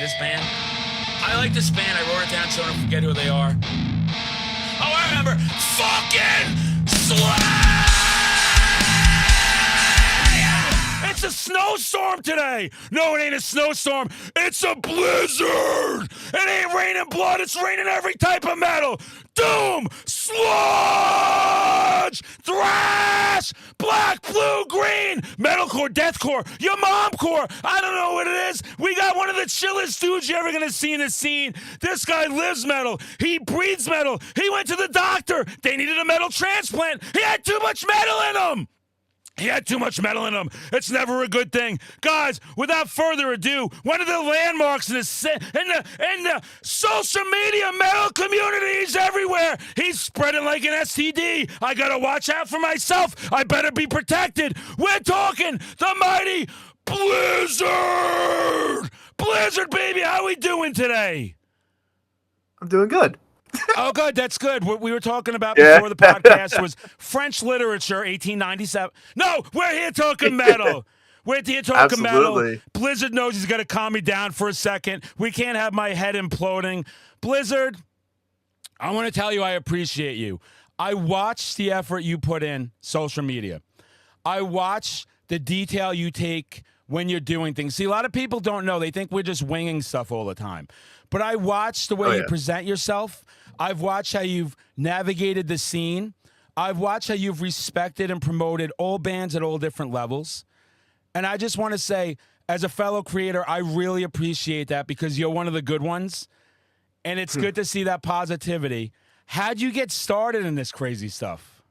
This band? I like this band. I wrote it down so I don't forget who they are. Oh, I remember. Fucking Slay! It's a snowstorm today. No, it ain't a snowstorm. It's a blizzard. It ain't raining blood. It's raining every type of metal. Doom, sludge, thrash, black, blue, green, metalcore, deathcore, your momcore. I don't know what it is. We got one of the chillest dudes you're ever going to see in the scene. This guy lives metal. He breathes metal. He went to the doctor. They needed a metal transplant. He had too much metal in him. He had too much metal in him. It's never a good thing. Guys, without further ado, one of the landmarks in the social media metal communities everywhere. He's spreading like an STD. I gotta watch out for myself. I better be protected. We're talking the mighty Blyzzrd. Blyzzrd, baby, how we doing today? I'm doing good. Oh, good. That's good. What we were talking about before the podcast was French literature, 1897. No, we're here talking metal. We're here talking metal. Blyzzrd knows he's going to calm me down for a second. We can't have my head imploding. Blyzzrd, I want to tell you I appreciate you. I watch the effort you put in social media. I watch the detail you take when you're doing things. See, a lot of people don't know. They think we're just winging stuff all the time. But I watch the way you present yourself. I've watched how you've navigated the scene. I've watched how you've respected and promoted all bands at all different levels. And I just want to say, as a fellow creator, I really appreciate that because you're one of the good ones. And it's good to see that positivity. How'd you get started in this crazy stuff?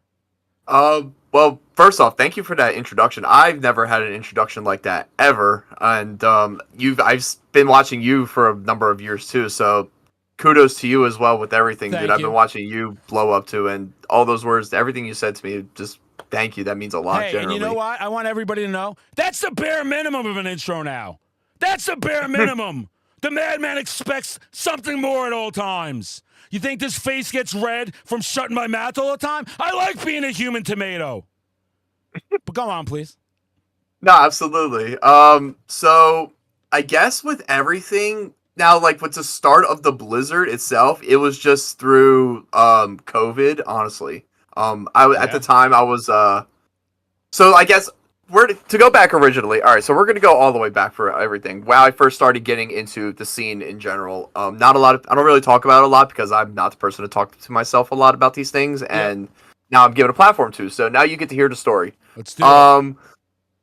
Well, first off, thank you for that introduction. I've never had an introduction like that ever. And I've been watching you for a number of years too, so kudos to you as well with everything, dude. I've been watching you blow up too, and all those words, everything you said to me, just thank you. That means a lot, generally. And you know what? I want everybody to know, that's the bare minimum of an intro now. That's the bare minimum. The madman expects something more at all times. You think this face gets red from shutting my mouth all the time? I like being a human tomato. But go on, please. No, absolutely. So I guess with everything now, like with the start of the Blyzzrd itself, it was just through COVID, honestly. At the time I was so I guess to go back originally. All right, so we're gonna go all the way back for everything. Wow, I first started getting into the scene in general. Not a lot. I don't really talk about it a lot because I'm not the person to talk to myself a lot about these things, and now I'm given a platform to. So now you get to hear the story. Let's do it.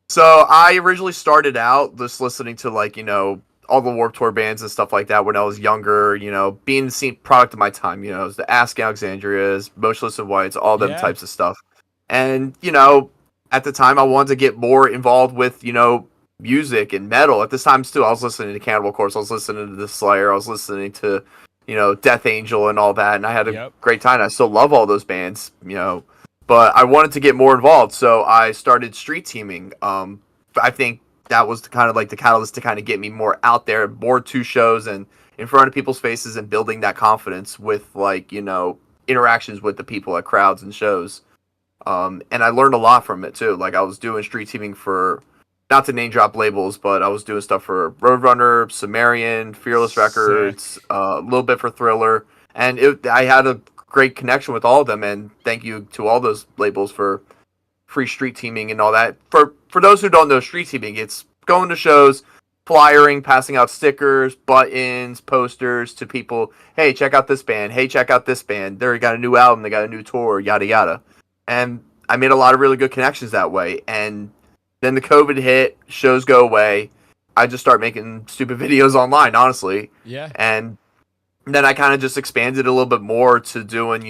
So I originally started out just listening to all the Warped Tour bands and stuff like that when I was younger. Being the scene product of my time. It was the Ask Alexandrias, Motionless in Whites, all them types of stuff, and at the time, I wanted to get more involved with, music and metal. At this time, still, I was listening to Cannibal Corpse. I was listening to The Slayer. I was listening to, Death Angel and all that. And I had a great time. I still love all those bands, But I wanted to get more involved, so I started street teaming. I think that was the catalyst to kind of get me more out there, more to shows and in front of people's faces and building that confidence with, interactions with the people at crowds and shows. And I learned a lot from it too. Like I was doing street teaming for, not to name drop labels, but I was doing stuff for Roadrunner, Sumerian, Fearless Records, a little bit for Thriller, and I had a great connection with all of them. And thank you to all those labels for free street teaming and all that. For those who don't know street teaming, it's going to shows, flyering, passing out stickers, buttons, posters to people. Hey, check out this band. Hey, check out this band. They got a new album. They got a new tour. Yada yada. And I made a lot of really good connections that way. And then the COVID hit, shows go away. I just start making stupid videos online, honestly. Yeah. And then I kind of just expanded a little bit more to doing,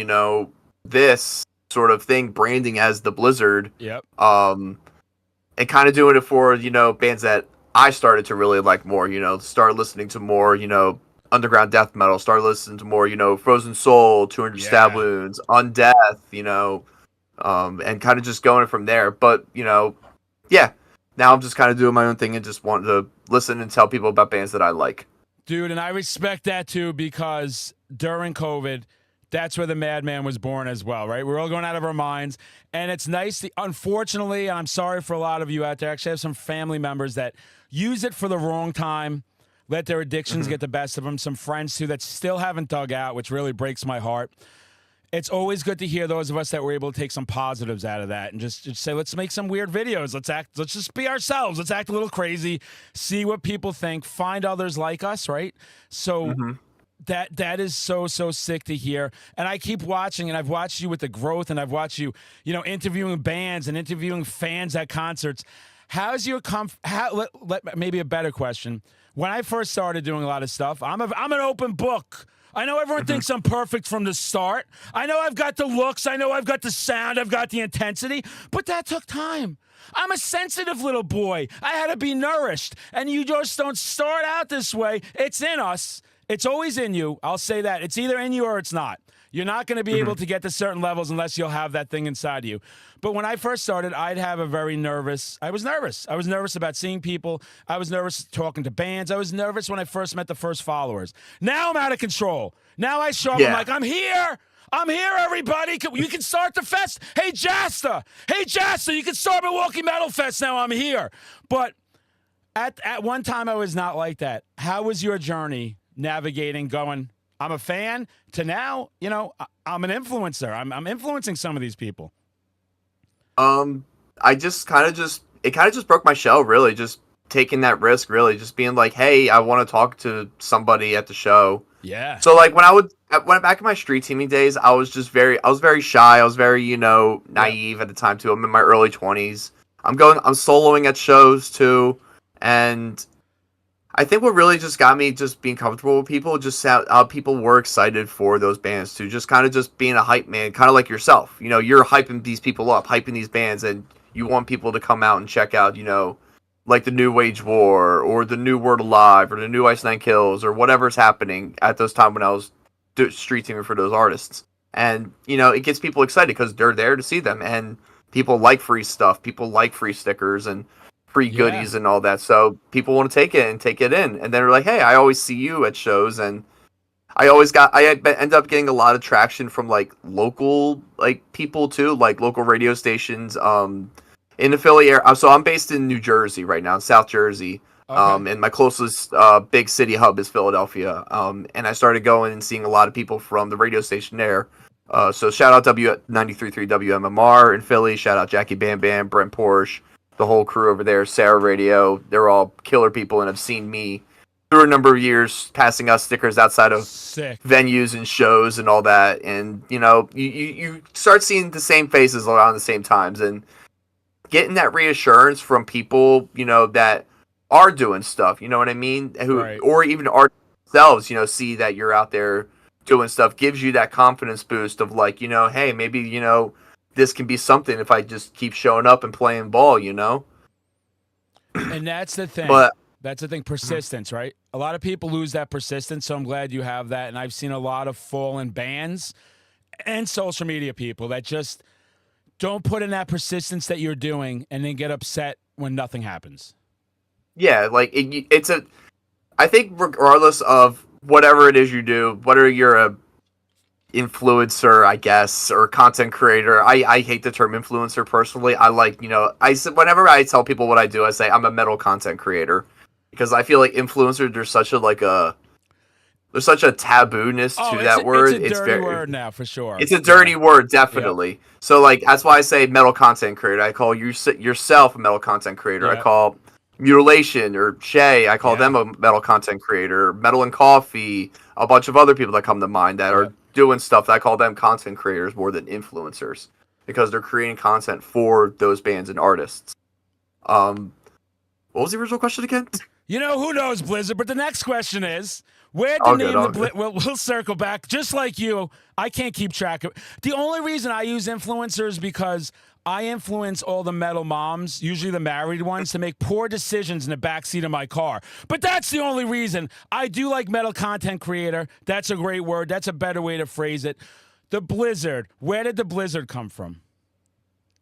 this sort of thing, branding as the Blyzzrd. Yep. And kind of doing it for, bands that I started to really like more, start listening to more, underground death metal, start listening to more, Frozen Soul, 200 Stab Wounds, Undeath, and kind of just going from there. But, now I'm just kind of doing my own thing and just wanting to listen and tell people about bands that I like. Dude, and I respect that too because during COVID, that's where the madman was born as well, right? We're all going out of our minds. And it's nice. Unfortunately, and I'm sorry for a lot of you out there, I actually have some family members that use it for the wrong time. let their addictions get the best of them. Some friends too that still haven't dug out, which really breaks my heart. It's always good to hear those of us that were able to take some positives out of that and just say, let's make some weird videos. Let's just be ourselves. Let's act a little crazy, see what people think, find others like us, right? So that is so sick to hear. And I keep watching, and I've watched you with the growth, and I've watched you, interviewing bands and interviewing fans at concerts. How's your maybe a better question. When I first started doing a lot of stuff, I'm an open book. I know everyone thinks I'm perfect from the start. I know I've got the looks. I know I've got the sound. I've got the intensity. But that took time. I'm a sensitive little boy. I had to be nourished. And you just don't start out this way. It's in us. It's always in you. I'll say that. It's either in you or it's not. You're not going to be able to get to certain levels unless you'll have that thing inside you. But when I first started, I was nervous. I was nervous about seeing people. I was nervous talking to bands. I was nervous when I first met the first followers. Now I'm out of control. Now I show up, I'm like, I'm here. I'm here, everybody. You can start the fest. Hey, Jasta, you can start Milwaukee Metal Fest now. I'm here. But at one time, I was not like that. How was your journey navigating going, I'm a fan, to now, I'm an influencer. I'm influencing some of these people. I just kind of just broke my shell, really, just taking that risk, really, just being like, hey, I want to talk to somebody at the show. Yeah. So like when I went back in my street teaming days, I was very shy. I was very, naive at the time too. I'm in my early 20s. I'm soloing at shows too. And I think what really just got me just being comfortable with people, just how people were excited for those bands too. Just kind of just being a hype man, kind of like yourself. You're hyping these people up, hyping these bands, and you want people to come out and check out, like the new Wage War or the new Word Alive or the new Ice Nine Kills or whatever's happening at those time when I was street teaming for those artists. And, it gets people excited because they're there to see them, and people like free stuff. People like free stickers and free goodies and all that. So people want to take it in. And then they're like, hey, I always see you at shows. And I ended up getting a lot of traction from like local, like people too, like local radio stations, in the Philly area. So I'm based in New Jersey right now, in South Jersey. Okay. And my closest big city hub is Philadelphia. And I started going and seeing a lot of people from the radio station there. So shout out W93.3 WMMR in Philly. Shout out Jackie Bam Bam, Brent Porsche, the whole crew over there, Sarah Radio. They're all killer people and have seen me through a number of years, passing us stickers outside of venues and shows and all that. And, you start seeing the same faces around the same times and getting that reassurance from people, that are doing stuff, you know what I mean? Or even ourselves, see that you're out there doing stuff, gives you that confidence boost of like, hey, maybe, this can be something if I just keep showing up and playing ball, And that's the thing. That's the thing, persistence, right? A lot of people lose that persistence, so I'm glad you have that. And I've seen a lot of fallen bands and social media people that just don't put in that persistence that you're doing and then get upset when nothing happens. Yeah, like I think regardless of whatever it is you do, whether you're a influencer, I guess, or content creator. I hate the term influencer personally. I like, whenever I tell people what I do, I say I'm a metal content creator because I feel like influencer, there's such a taboo-ness to that word. It's a dirty word now, for sure. It's a dirty word, definitely. Yep. So like that's why I say metal content creator. I call yourself a metal content creator. Yep. I call Mutilation or Shay, I call them a metal content creator. Metal and Coffee, a bunch of other people that come to mind that are doing stuff that I call them content creators more than influencers because they're creating content for those bands and artists. What was the original question again? Who knows, Blyzzrd? But the next question is, where did the name of we'll circle back. Just like you, I can't keep track of it. The only reason I use influencers because I influence all the metal moms, usually the married ones, to make poor decisions in the backseat of my car. But that's the only reason. I do like metal content creator. That's a great word. That's a better way to phrase it. The Blyzzrd. Where did the Blyzzrd come from?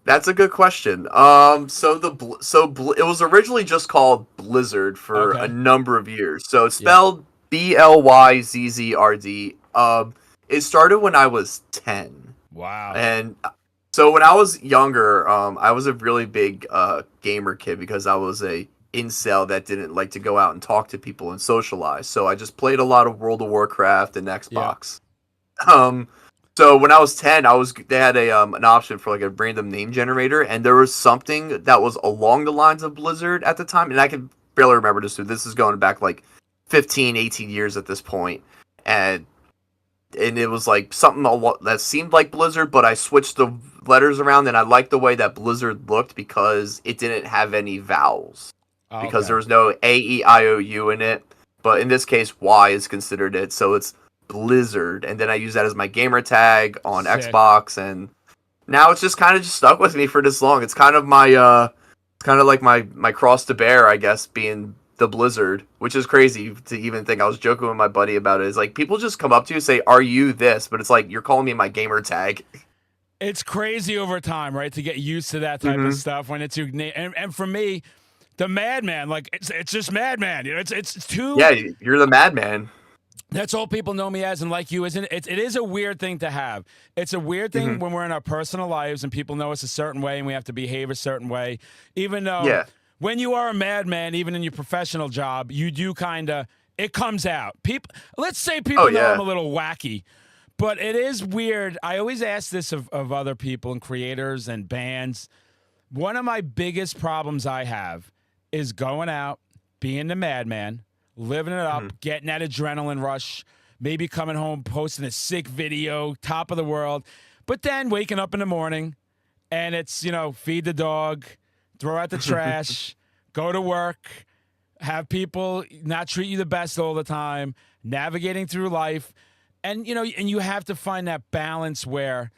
That's a good question. It was originally just called Blyzzrd for a number of years. So it's spelled Blyzzrd. It started when I was 10. Wow. And so when I was younger, I was a really big gamer kid because I was a incel that didn't like to go out and talk to people and socialize. So I just played a lot of World of Warcraft and Xbox. So when I was 10, they had an option for like a random name generator, and there was something that was along the lines of Blyzzrd at the time, and I can barely remember this. This is going back like 15, 18 years at this point, and it was like something that seemed like Blyzzrd, but I switched the letters around, and I liked the way that Blyzzrd looked because it didn't have any vowels. Because there was no A-E-I-O-U in it. But in this case, Y is considered it, so it's Blyzzrd. And then I use that as my gamer tag on Xbox, and now it's just kind of stuck with me for this long. It's kind of like my cross to bear, I guess, being the Blyzzrd, which is crazy to even think. I was joking with my buddy about it. It's like people just come up to you and say, "Are you this?" But it's like you're calling me my gamer tag. It's crazy over time, right? To get used to that type of stuff when it's your name. And for me, the Madman, like it's just Madman. You know, it's too. Yeah, you're the Madman. That's all people know me as, and like you, isn't it? It is a weird thing to have. It's a weird thing when we're in our personal lives and people know us a certain way and we have to behave a certain way. Even though when you are a madman, even in your professional job, you do kind of, it comes out. Let's say people know I'm a little wacky, but it is weird. I always ask this of other people and creators and bands. One of my biggest problems I have is going out, being the madman, living it up, getting that adrenaline rush, maybe coming home, posting a sick video, top of the world, but then waking up in the morning and it's, feed the dog, throw out the trash, go to work, have people not treat you the best all the time, navigating through life. And, and you have to find that balance where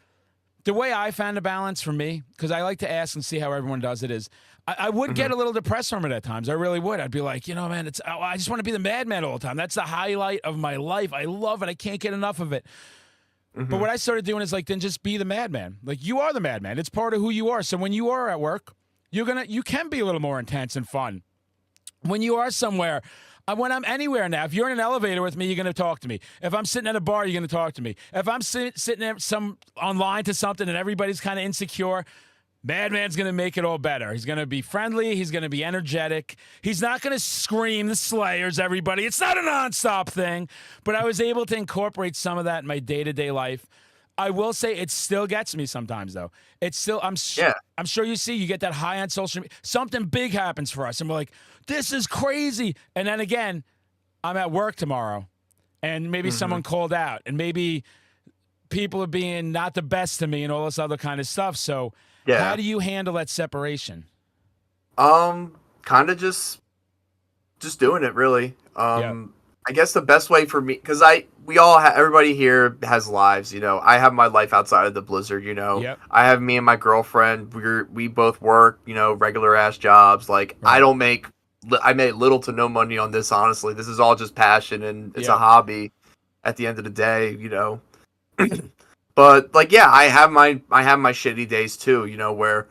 the way I found a balance for me, because I like to ask and see how everyone does it, is I would get a little depressed from it at times. I really would. I'd be like, man, I just want to be the madman all the time. That's the highlight of my life. I love it. I can't get enough of it. But what I started doing is then just be the madman. Like, you are the madman. It's part of who you are. So when you are at work, you can be a little more intense and fun. When you are somewhere, when I'm anywhere now, if you're in an elevator with me, you're going to talk to me. If I'm sitting at a bar, you're going to talk to me. If I'm sitting there online to something and everybody's kind of insecure, Madman's going to make it all better. He's going to be friendly. He's going to be energetic. He's not going to scream the Slayers, everybody. It's not a nonstop thing. But I was able to incorporate some of that in my day-to-day life. I will say it still gets me sometimes, though. It's still, I'm sure you get that high on social media. Something big happens for us, and we're like, this is crazy. And then again, I'm at work tomorrow, and maybe someone called out, and maybe people are being not the best to me and all this other kind of stuff. So how do you handle that separation? Kind of just doing it, really. I guess the best way for me, because everybody here has lives, I have my life outside of the Blyzzrd, I have me and my girlfriend, we both work, regular ass jobs. Like, I made little to no money on this, honestly. This is all just passion, and it's a hobby at the end of the day, But I have my shitty days too, where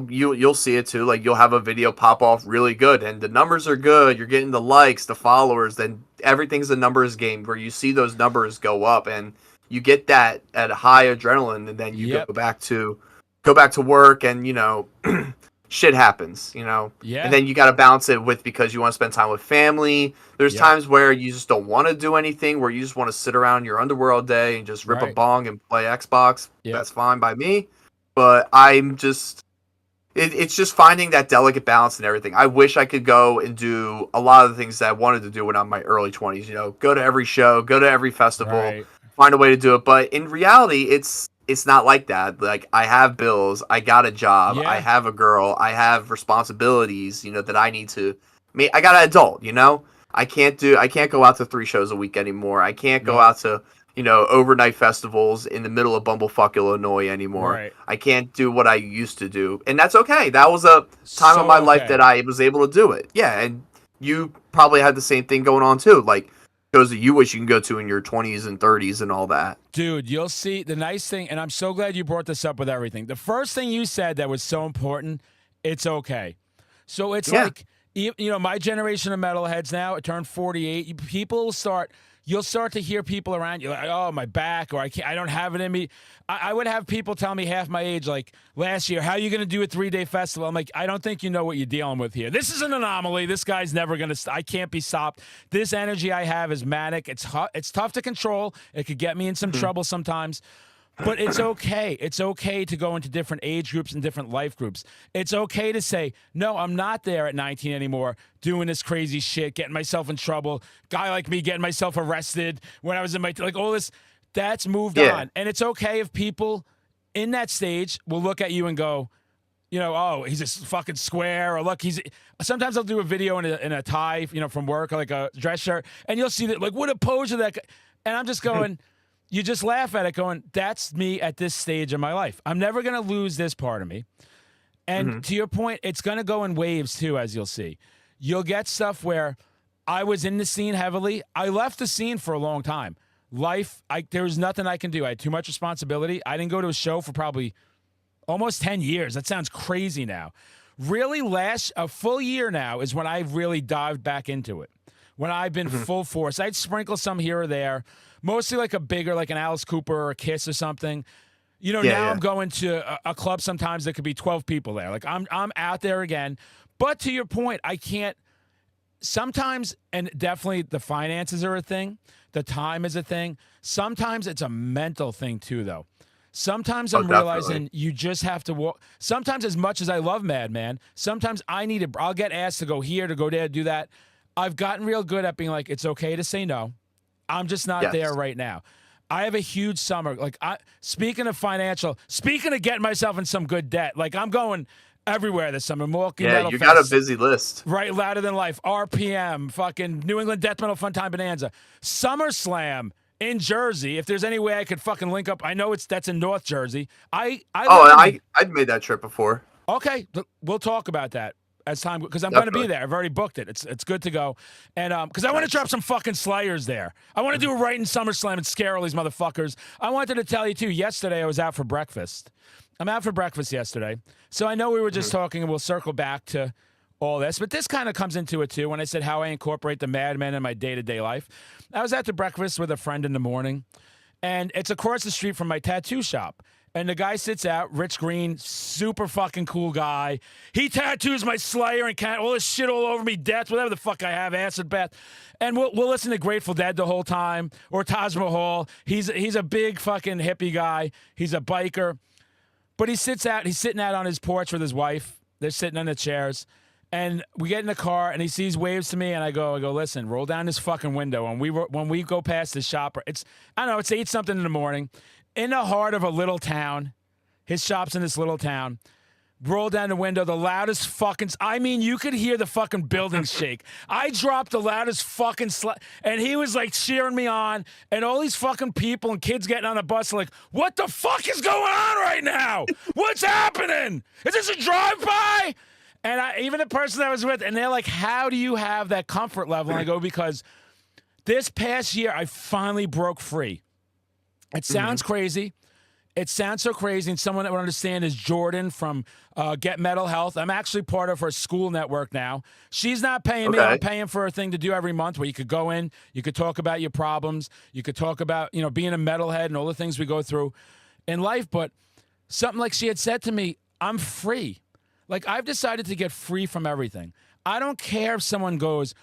you'll see it too. Like, you'll have a video pop off really good, and the numbers are good. You're getting the likes, the followers. Then everything's a numbers game where you see those numbers go up, and you get that at a high adrenaline, and then you go back to work, and shit happens, and then you got to balance it with, because you want to spend time with family. There's times where you just don't want to do anything, where you just want to sit around in your underwear all day and just rip a bong and play Xbox. That's fine by me, but it's just finding that delicate balance and everything. I wish I could go and do a lot of the things that I wanted to do when I'm in my early 20s, go to every show, go to every festival, find a way to do it. But in reality, it's not like that. Like, I have bills, I got a job, I have a girl, I have responsibilities, that I need to make. I got an adult, I can't go out to 3 shows a week anymore. I can't go out to, overnight festivals in the middle of Bumblefuck, Illinois anymore. I can't do what I used to do. And that's okay. That was a time of my life that I was able to do it. Yeah, and you probably had the same thing going on too. Like, shows that you wish you can go to in your 20s and 30s and all that. Dude, you'll see the nice thing, and I'm so glad you brought this up with everything. The first thing you said that was so important, it's okay. So it's like, My generation of metalheads now, it turned 48. You'll start to hear people around you like, oh, my back, or I don't have it in me. I would have people tell me half my age, like last year, how are you going to do a 3-day festival? I'm like, I don't think you know what you're dealing with here. This is an anomaly. This guy's never going to, I can't be stopped. This energy I have is manic. It's tough to control. It could get me in some trouble sometimes. But it's okay. It's okay to go into different age groups and different life groups. It's okay to say, no, I'm not there at 19 anymore doing this crazy shit, getting myself in trouble. Guy like me getting myself arrested when I was in like all this. That's moved on. And it's okay if people in that stage will look at you and go, oh, he's a fucking square, or look, sometimes I'll do a video in a tie, from work, or like a dress shirt, and you'll see that, like, what a poser that guy. And I'm just going, you just laugh at it going, that's me at this stage of my life. I'm never going to lose this part of me. And to your point, it's going to go in waves too, as you'll see. You'll get stuff where I was in the scene heavily. I left the scene for a long time. There was nothing I can do. I had too much responsibility. I didn't go to a show for probably almost 10 years. That sounds crazy now. Really, a full year now is when I've really dived back into it. When I've been full force. I'd sprinkle some here or there. Mostly like a bigger, like an Alice Cooper or a Kiss or something. Now I'm going to a club sometimes that could be 12 people there. Like I'm out there again. But to your point, I can't sometimes, and definitely the finances are a thing. The time is a thing. Sometimes it's a mental thing too, though. Sometimes I'm realizing you just have to walk. Sometimes, as much as I love Madman, sometimes I'll get asked to go here, to go there, to do that. I've gotten real good at being like, it's okay to say no. I'm just not there right now. I have a huge summer. Like, speaking of getting myself in some good debt, like I'm going everywhere this summer. Milwaukee Metal Fest, got a busy list. Right, Louder Than Life, RPM, fucking New England Death Metal Fun Time Bonanza, SummerSlam in Jersey. If there's any way I could fucking link up, I know that's in North Jersey. I've made that trip before. Okay, we'll talk about that as time, because I'm going to be there. I've already booked it. It's good to go. And because I want to drop some fucking Slayers there. I want to do it right in SummerSlam and scare all these motherfuckers. I wanted to tell you, too, yesterday I was out for breakfast. I'm out for breakfast yesterday. So I know we were just talking, and we'll circle back to all this, but this kind of comes into it, too, when I said how I incorporate the Madman in my day-to-day life. I was out to breakfast with a friend in the morning, and it's across the street from my tattoo shop. And the guy sits out, Rich Green, super fucking cool guy. He tattoos my Slayer and all this shit all over me, death, whatever the fuck I have, acid bath. And we'll listen to Grateful Dead the whole time, or Taj Mahal. He's a big fucking hippie guy. He's a biker. But he's sitting out on his porch with his wife. They're sitting on the chairs. And we get in the car, and he waves to me, and I go, listen, roll down this fucking window. And when we go past the shop, it's 8-something in the morning. In the heart of a little town, his shop's in this little town. Roll down the window, the loudest fucking. I mean, you could hear the fucking building shake. I dropped the loudest fucking and he was like cheering me on, and all these fucking people and kids getting on the bus are like, "What the fuck is going on right now? What's happening? Is this a drive-by?" And even the person I was with, and they're like, "How do you have that comfort level?" And I go, "Because this past year, I finally broke free." It sounds crazy. It sounds so crazy, and someone that would understand is Jordan from Get Metal Health. I'm actually part of her school network now. She's not paying me. I'm paying for a thing to do every month where you could go in, you could talk about your problems, you could talk about, being a metalhead and all the things we go through in life. But something like she had said to me, I'm free. Like, I've decided to get free from everything. I don't care if someone goes,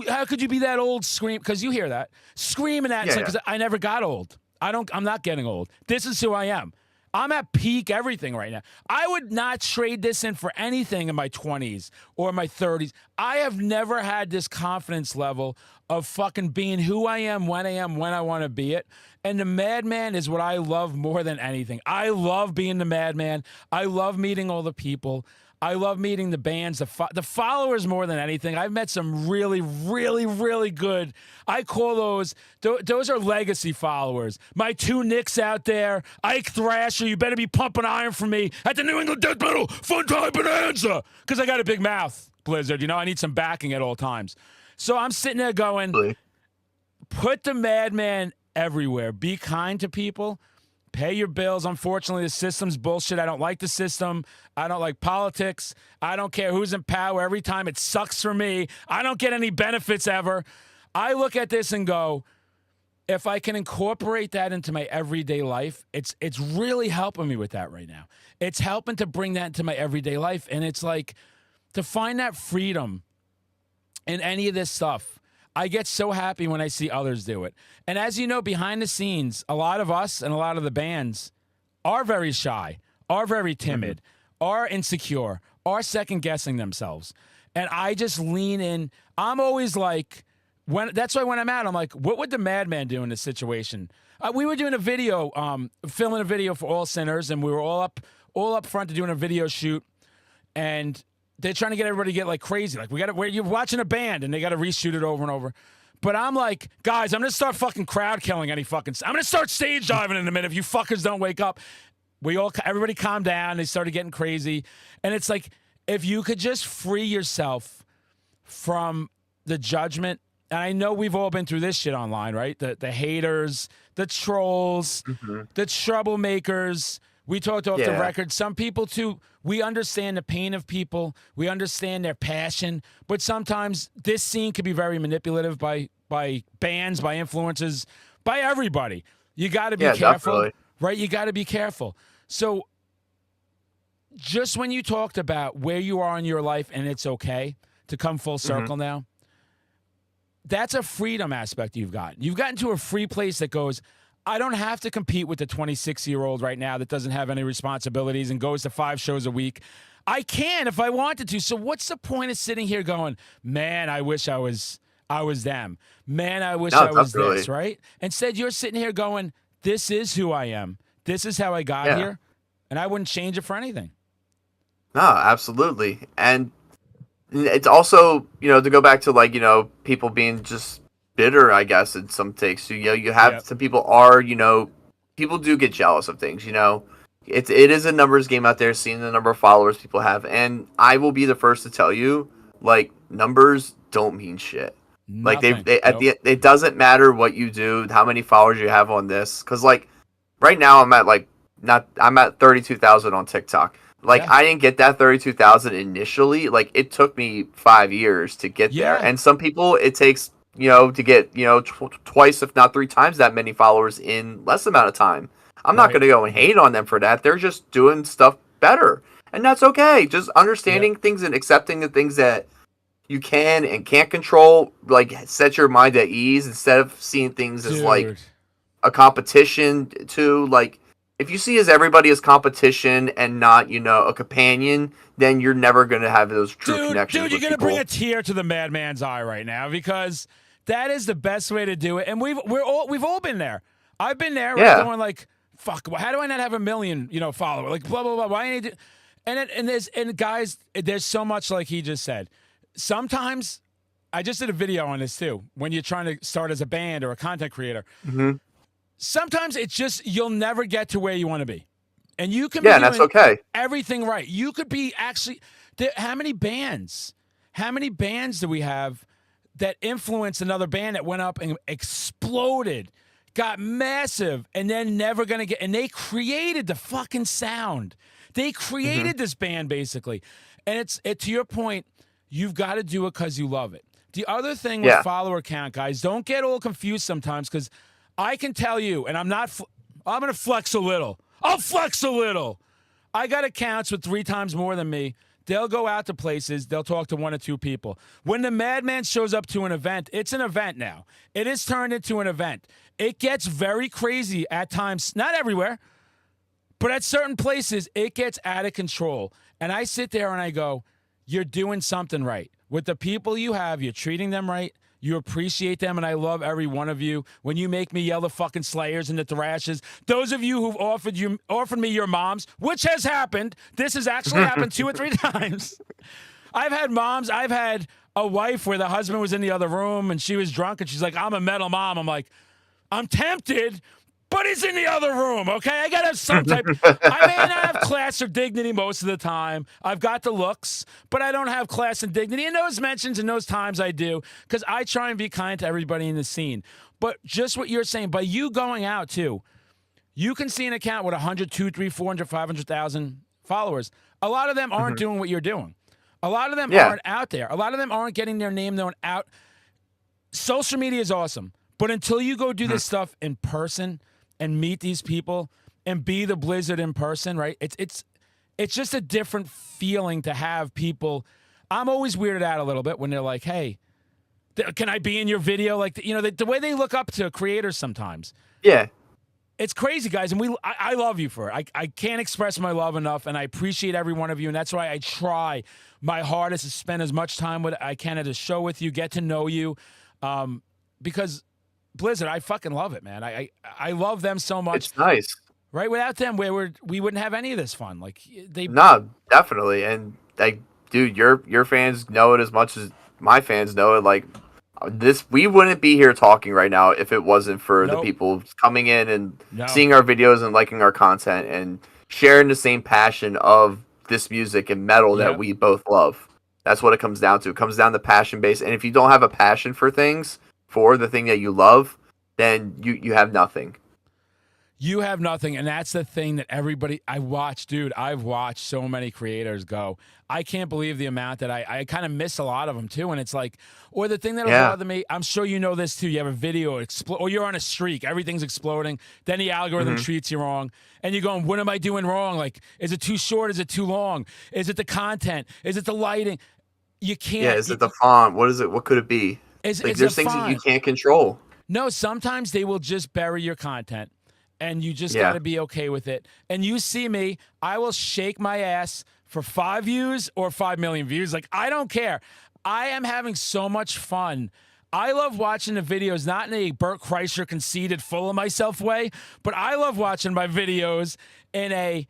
how could you be that old? Scream, because you hear that. Screaming at me, because I never got old. I'm not getting old. This is who I am. I'm at peak everything right now. I would not trade this in for anything in my 20s or my 30s. I have never had this confidence level of fucking being who I am, when I want to be it. And the Madman is what I love more than anything. I love being the Madman. I love meeting all the people. I love meeting the bands, the followers more than anything. I've met some really, really, really good. I call those are legacy followers. My two Nicks out there, Ike Thrasher, you better be pumping iron for me at the New England Death Metal Fun Time Bonanza, because I got a big mouth, Blyzzrd. I need some backing at all times. So I'm sitting there going, put the Madman everywhere. Be kind to people. Pay your bills. Unfortunately, the system's bullshit. I don't like the system. I don't like politics. I don't care who's in power. Every time it sucks for me. I don't get any benefits ever. I look at this and go, if I can incorporate that into my everyday life, it's really helping me with that right now. It's helping to bring that into my everyday life. And it's like to find that freedom in any of this stuff. I get so happy when I see others do it. And as you know, behind the scenes, a lot of us and a lot of the bands are very shy, are very timid, are insecure, are second-guessing themselves. And I just lean in. I'm always like, that's why when I'm out, I'm like, what would the madman do in this situation? We were doing a video, filming a video for All Sinners, and we were all up front to doing a video shoot. And they're trying to get everybody to get like crazy. Like you're watching a band and they got to reshoot it over and over. But I'm like, guys, I'm going to start fucking crowd killing I'm going to start stage diving in a minute if you fuckers don't wake up. Everybody calmed down. They started getting crazy. And it's like, if you could just free yourself from the judgment. And I know we've all been through this shit online, right? The haters, the trolls, the troublemakers. We talked off the record. Some people, too, we understand the pain of people. We understand their passion. But sometimes this scene can be very manipulative by bands, by influencers, by everybody. You got to be careful, right? You got to be careful. So just when you talked about where you are in your life and it's okay to come full circle now, that's a freedom aspect you've gotten. You've gotten to a free place that goes, I don't have to compete with the 26-year-old right now that doesn't have any responsibilities and goes to 5 shows a week. I can if I wanted to. So what's the point of sitting here going, man, I wish I was them. Man, I wish I was this, right? Instead, you're sitting here going, this is who I am. This is how I got here. And I wouldn't change it for anything. No, absolutely. And it's also, to go back to people being just bitter, I guess, in some takes. You have some people are, people do get jealous of things, It is a numbers game out there, seeing the number of followers people have. And I will be the first to tell you, numbers don't mean shit. Nothing. It doesn't matter what you do, how many followers you have on this. Because, right now I'm at 32,000 on TikTok. I didn't get that 32,000 initially. It took me 5 years to get there. And some people, it takes, to get, twice, if not 3 times that many followers in less amount of time. I'm not going to go and hate on them for that. They're just doing stuff better. And that's okay. Just understanding things and accepting the things that you can and can't control, set your mind at ease instead of seeing things as a competition too. If you see everybody as competition and not, a companion, then you're never going to have those true connections. Dude, you're going to bring a tear to the madman's eye right now, because that is the best way to do it. And we've all been there. I've been there, going fuck, how do I not have 1 million, followers? Blah blah blah. Why I need to? And guys, there's so much like he just said. Sometimes I just did a video on this too. When you're trying to start as a band or a content creator. Sometimes it's just you'll never get to where you want to be. And you can be doing that's okay. Everything right. You could be actually how many bands do we have that influenced another band that went up and exploded, got massive, and then never going to get, and they created the fucking sound. They created this band basically. And to your point, you've got to do it because you love it. The other thing with follower count, guys, don't get all confused sometimes, because I can tell you, and I'm going to flex a little. I'll flex a little. I got accounts with 3 times more than me. They'll go out to places. They'll talk to 1 or 2 people. When the madman shows up to an event, it's an event now. It is turned into an event. It gets very crazy at times. Not everywhere, but at certain places, it gets out of control. And I sit there and I go, you're doing something right. With the people you have, you're treating them right. You appreciate them, and I love every one of you. When you make me yell the fucking Slayers and the Thrashes, those of you who've offered me your moms, which has happened. This has actually happened 2 or 3 times. I've had moms. I've had a wife where the husband was in the other room, and she was drunk, and she's like, I'm a metal mom. I'm like, I'm tempted, but he's in the other room, okay? I got to have some type. I may not have class or dignity most of the time. I've got the looks, but I don't have class and dignity. In those mentions and those times I do, because I try and be kind to everybody in the scene. But just what you're saying, by you going out too, You can see an account with 100, 200, 300, 400, 500,000 followers. A lot of them aren't doing what you're doing. A lot of them aren't out there. A lot of them aren't getting their name known out. Social media is awesome, but until you go do this stuff in person and meet these people and be the Blyzzrd in person, right? It's just a different feeling to have people. I'm always weirded out a little bit when they're like, "Hey, can I be in your video?" Like, the way they look up to creators sometimes. Yeah. It's crazy, guys, and I love you for it. I can't express my love enough, and I appreciate every one of you, and that's why I try my hardest to spend as much time with I can at a show with you, get to know you, because Blyzzrd, I fucking love it, man. I love them so much. It's nice. Right? Without them, we wouldn't have any of this fun. Like No, definitely. And like, dude, your fans know it as much as my fans know it. Like, we wouldn't be here talking right now if it wasn't for the people coming in and seeing our videos and liking our content and sharing the same passion of this music and metal that we both love. That's what it comes down to. It comes down to passion base. And if you don't have a passion for things, for the thing that you love, then you have nothing. You have nothing, and that's the thing that everybody I've watched so many creators go. I can't believe the amount that I kind of miss a lot of them too. And it's like, or the thing that'll bother me, I'm sure you know this too. You have a video or you're on a streak, everything's exploding. Then the algorithm treats you wrong, and you're going, "What am I doing wrong? Like, is it too short? Is it too long? Is it the content? Is it the lighting?" You can't. Yeah, is it the font? What is it? What could it be? There's things that you can't control. No, sometimes they will just bury your content. And you just got to be okay with it. And you see me, I will shake my ass for 5 views or 5 million views. Like, I don't care. I am having so much fun. I love watching the videos, not in a Bert Kreischer conceited, full of myself way, but I love watching my videos in a,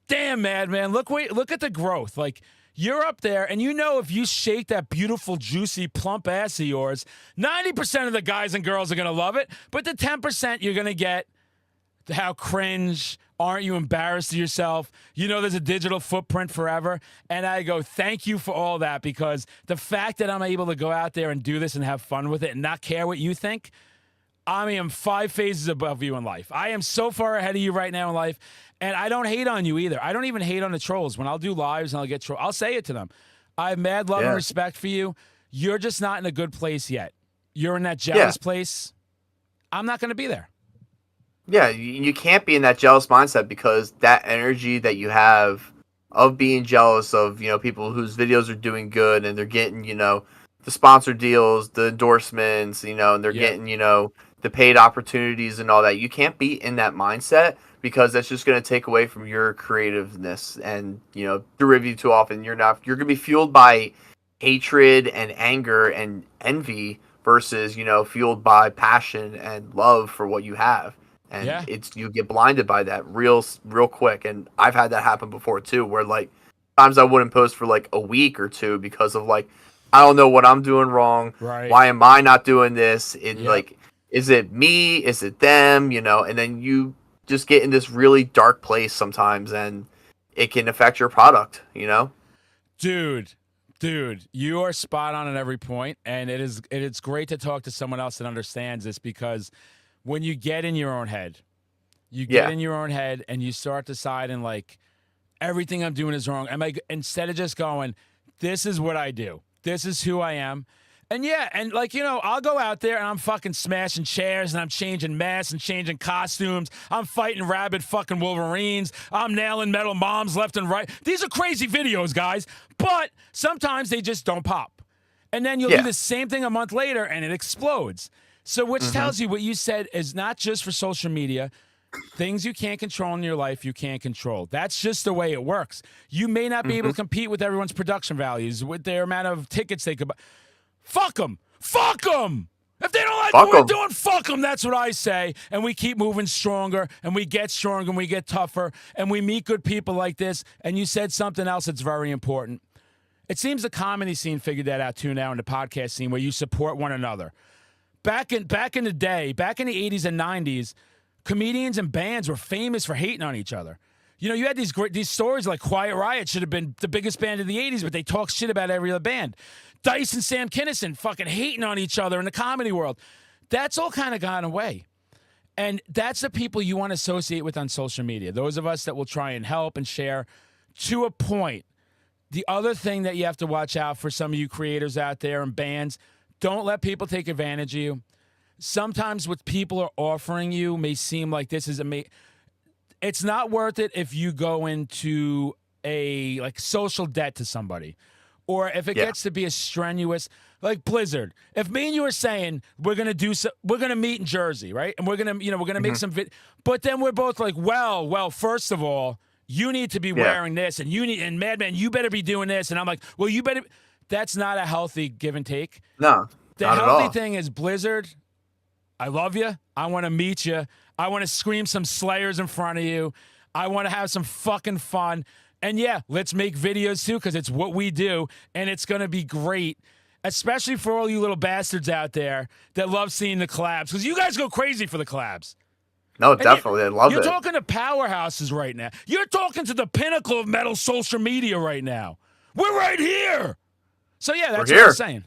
damn, man, look at the growth. Like, you're up there, and if you shake that beautiful, juicy, plump ass of yours, 90% of the guys and girls are going to love it, but the 10% you're going to get, how cringe, aren't you embarrassed of yourself? There's a digital footprint forever. And I go, thank you for all that, because the fact that I'm able to go out there and do this and have fun with it and not care what you think, I am 5 phases above you in life. I am so far ahead of you right now in life, and I don't hate on you either. I don't even hate on the trolls. When I'll do lives and I'll get trolls, I'll say it to them. I have mad love and respect for you. You're just not in a good place yet. You're in that jealous place. I'm not going to be there. Yeah, you can't be in that jealous mindset, because that energy that you have of being jealous of, people whose videos are doing good and they're getting, the sponsor deals, the endorsements, and they're getting, the paid opportunities and all that. You can't be in that mindset, because that's just going to take away from your creativeness and, derive you too often. You're going to be fueled by hatred and anger and envy versus, fueled by passion and love for what you have. And you get blinded by that real quick. And I've had that happen before too, where like times I wouldn't post for like a week or two because of like, I don't know what I'm doing wrong. Right. Why am I not doing this? Like, is it me? Is it them? And then you just get in this really dark place sometimes, and it can affect your product, Dude, you are spot on at every point. And it's great to talk to someone else that understands this, because when you get in your own head, and you start deciding like everything I'm doing is wrong. Instead of just going, this is what I do, this is who I am. And I'll go out there and I'm fucking smashing chairs and I'm changing masks and changing costumes. I'm fighting rabid fucking Wolverines. I'm nailing metal moms left and right. These are crazy videos, guys. But sometimes they just don't pop. And then you'll do the same thing a month later and it explodes. So which tells you what you said is not just for social media. Things you can't control in your life, you can't control. That's just the way it works. You may not be able to compete with everyone's production values, with their amount of tickets they could buy. Fuck them. Fuck them. If they don't like what we're doing, fuck them. That's what I say. And we keep moving stronger, and we get stronger, and we get tougher, and we meet good people like this. And you said something else that's very important. It seems the comedy scene figured that out too now, in the podcast scene, where you support one another. Back in the day, back in the 80s and 90s, comedians and bands were famous for hating on each other. You had these stories like Quiet Riot should have been the biggest band of the 80s, but they talk shit about every other band. Dice and Sam Kinison fucking hating on each other in the comedy world. That's all kind of gone away. And that's the people you want to associate with on social media. Those of us that will try and help and share to a point. The other thing that you have to watch out for, some of you creators out there and bands, don't let people take advantage of you. Sometimes what people are offering you may seem like this is amazing. It's not worth it if you go into a like social debt to somebody, or if it gets to be a strenuous, like Blyzzrd. If me and you are saying we're gonna meet in Jersey, right, and we're gonna make some but then we're both like, well, first of all, you need to be wearing this, and Madman, you better be doing this, and I'm like, well, you better. That's not a healthy give and take. No, the not healthy at all. thing is Blyzzrd. I love you. I want to meet you. I want to scream some Slayers in front of you. I want to have some fucking fun. And yeah, let's make videos too, because it's what we do, and it's going to be great, especially for all you little bastards out there that love seeing the collabs, because you guys go crazy for the collabs. No, definitely. I love it. You're talking to powerhouses right now. You're talking to the pinnacle of metal social media right now. We're right here. So yeah, that's what I'm saying.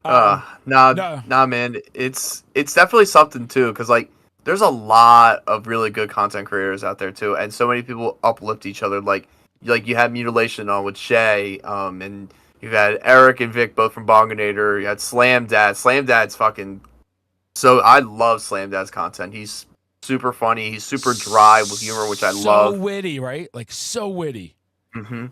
Nah, man. It's definitely something too, because like there's a lot of really good content creators out there too, and so many people uplift each other. Like you had Mutilation on with Shay, and you had Eric and Vic both from Bonginator. You had Slam Dad. Slam Dad's fucking. So I love Slam Dad's content. He's super funny. He's super dry with humor, which I love. So witty, right? Like so witty. Mm-hmm.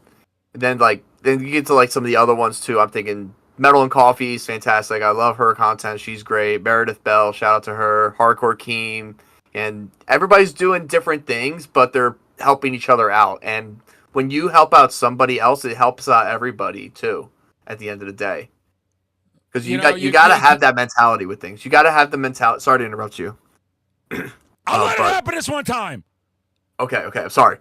And then you get to like some of the other ones too. I'm thinking Metal and Coffee is fantastic. I love her content. She's great. Meredith Bell, shout out to her. Hardcore Keem. And everybody's doing different things, but they're helping each other out. And when you help out somebody else, it helps out everybody too at the end of the day. Because you got to have that mentality with things. You got to have the mentality. Sorry to interrupt you. I'll let it happen this one time. Okay, I'm sorry.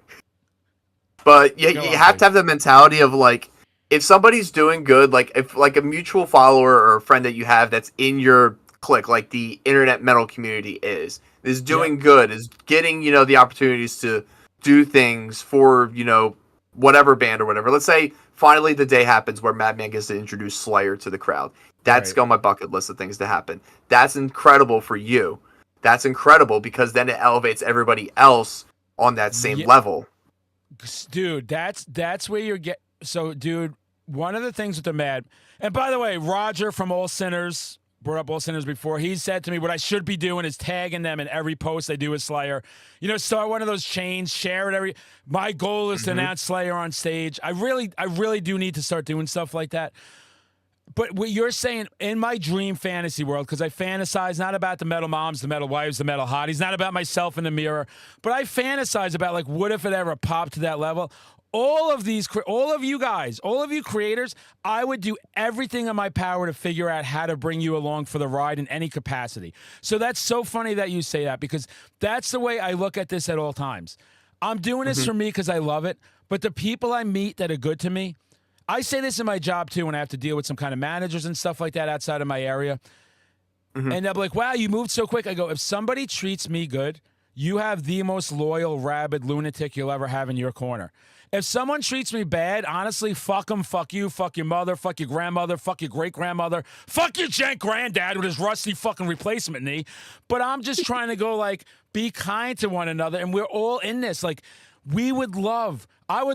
But you have to have the mentality of like, if somebody's doing good, like if like a mutual follower or a friend that you have that's in your clique, like the internet metal community is doing good, is getting, the opportunities to do things for, whatever band or whatever. Let's say finally the day happens where Madman gets to introduce Slayer to the crowd. That's on my bucket list of things to happen. That's incredible for you. That's incredible because then it elevates everybody else on that same level. Dude, that's where you're getting. So, dude, one of the things with the Mad, and by the way, Roger from All Sinners, brought up All Sinners before, he said to me, what I should be doing is tagging them in every post I do with Slayer. Start one of those chains, share it my goal is to announce Slayer on stage. I really do need to start doing stuff like that. But what you're saying, in my dream fantasy world, because I fantasize not about the metal moms, the metal wives, the metal hotties, not about myself in the mirror, but I fantasize about, like, what if it ever popped to that level? All of you guys, all of you creators, I would do everything in my power to figure out how to bring you along for the ride in any capacity. So that's so funny that you say that, because that's the way I look at this at all times. I'm doing this for me because I love it, but the people I meet that are good to me, I say this in my job too when I have to deal with some kind of managers and stuff like that outside of my area. And they'll be like, wow, you moved so quick. I go, if somebody treats me good, you have the most loyal, rabid lunatic you'll ever have in your corner. If someone treats me bad, honestly, fuck them, fuck you, fuck your mother, fuck your grandmother, fuck your great-grandmother, fuck your jank granddad with his rusty fucking replacement knee. But I'm just trying to go, like, be kind to one another, and we're all in this. Like, I would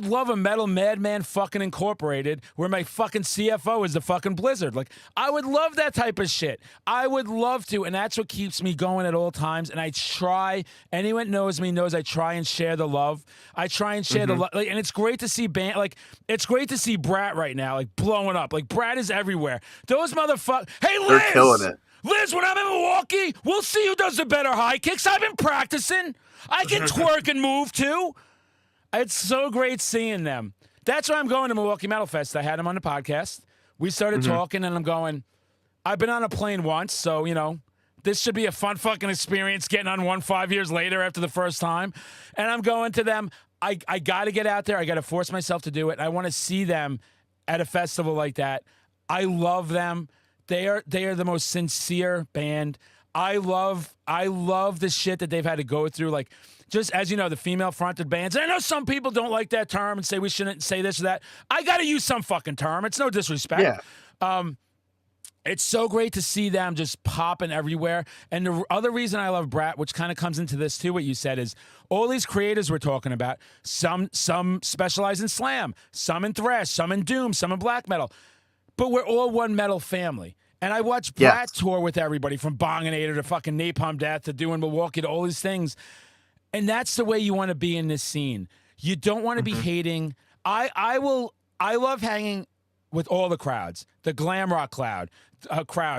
love a Metal Madman fucking Incorporated where my fucking CFO is the fucking Blyzzrd. Like, I would love that type of shit. I would love to, and that's what keeps me going at all times. And I try, anyone that knows me knows I try and share the love. I try and share the love. Like, and it's great to see it's great to see Brat right now, like, blowing up. Like, Brat is everywhere. Those motherfuckers. Hey, Liz! They're killing it. Liz, when I'm in Milwaukee, we'll see who does the better high kicks. I've been practicing. I can twerk and move, too. It's so great seeing them. That's why I'm going to Milwaukee Metal Fest. I had them on the podcast. We started talking, and I'm going, I've been on a plane once, so, this should be a fun fucking experience getting on one 5 years later after the first time. And I'm going to them. I got to get out there. I got to force myself to do it. I want to see them at a festival like that. I love them. They are the most sincere band. I love the shit that they've had to go through, like, just as you know, the female-fronted bands. And I know some people don't like that term and say we shouldn't say this or that. I got to use some fucking term. It's no disrespect. Yeah. It's so great to see them just popping everywhere. And the other reason I love Brat, which kind of comes into this too, what you said, is all these creators we're talking about, some specialize in slam, some in thrash, some in doom, some in black metal. But we're all one metal family. And I watched Brat tour with everybody from Bonginator to fucking Napalm Death to doing Milwaukee to all these things. And that's the way you want to be in this scene. You don't want to be hating. I love hanging with all the crowds, the glam rock crowd,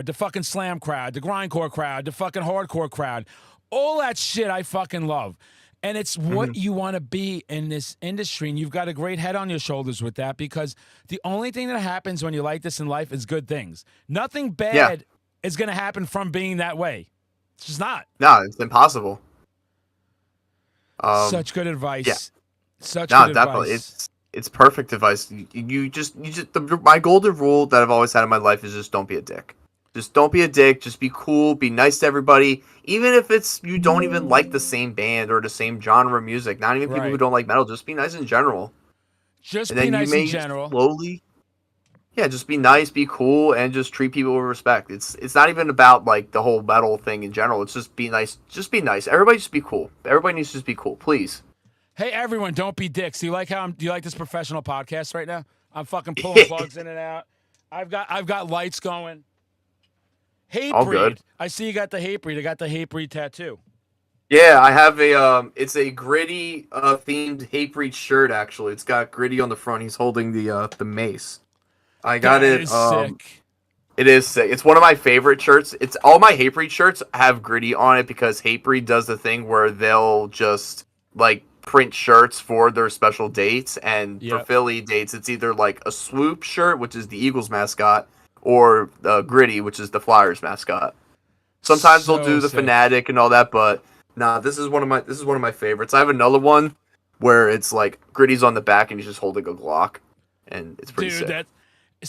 the fucking slam crowd, the grindcore crowd, the fucking hardcore crowd, all that shit I fucking love. And it's what you want to be in this industry, and you've got a great head on your shoulders with that, because the only thing that happens when you like this in life is good things. Nothing bad is going to happen from being that way. It's just not. No, it's impossible. Such good advice. Yeah. Such good definitely. advice. It's perfect advice. You just my golden rule that I've always had in my life is just don't be a dick. Just don't be a dick. Just be cool. Be nice to everybody. Even if it's you don't even like the same band or the same genre of music. Not even people who don't like metal. Just be nice in general. Just be nice in general. Slowly. Yeah, just be nice, be cool, and just treat people with respect. It's not even about like the whole metal thing in general. It's just be nice. Just be nice. Everybody just be cool. Everybody needs to just be cool, please. Hey everyone, don't be dicks. Do you like this professional podcast right now? I'm fucking pulling plugs in and out. I've got lights going. Hatebreed. I see you got the Hatebreed. I got the Hatebreed tattoo. Yeah, I have it's a gritty themed Hatebreed shirt actually. It's got gritty on the front. He's holding the mace. I got it. Sick. It is sick. It's one of my favorite shirts. It's all my Hatebreed shirts have gritty on it because Hatebreed does the thing where they'll just like print shirts for their special dates, and for Philly dates, it's either like a swoop shirt, which is the Eagles mascot, or gritty, which is the Flyers mascot. Sometimes they'll do the Fanatic and all that, but nah, this is one of my favorites. I have another one where it's like gritty's on the back and he's just holding a Glock, and it's pretty sick. That's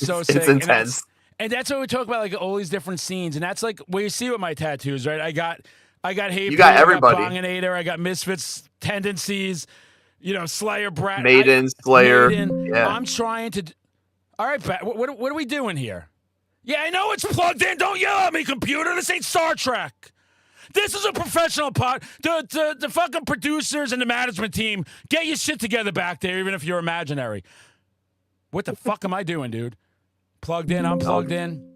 so sick. It's intense. And that's what we talk about, like all these different scenes, and that's like where you see with my tattoos, right? I got Hatebreed, you got everybody. I got Bonginator, I got Misfits tendencies, Slayer, Brat, Maiden, Slayer. Yeah. I'm trying to. All right, what are we doing here? Yeah, I know it's plugged in. Don't yell at me, computer. This ain't Star Trek. This is a professional pod. The fucking producers and the management team, get your shit together back there, even if you're imaginary. What the fuck am I doing, dude? Plugged in. I'm plugged in.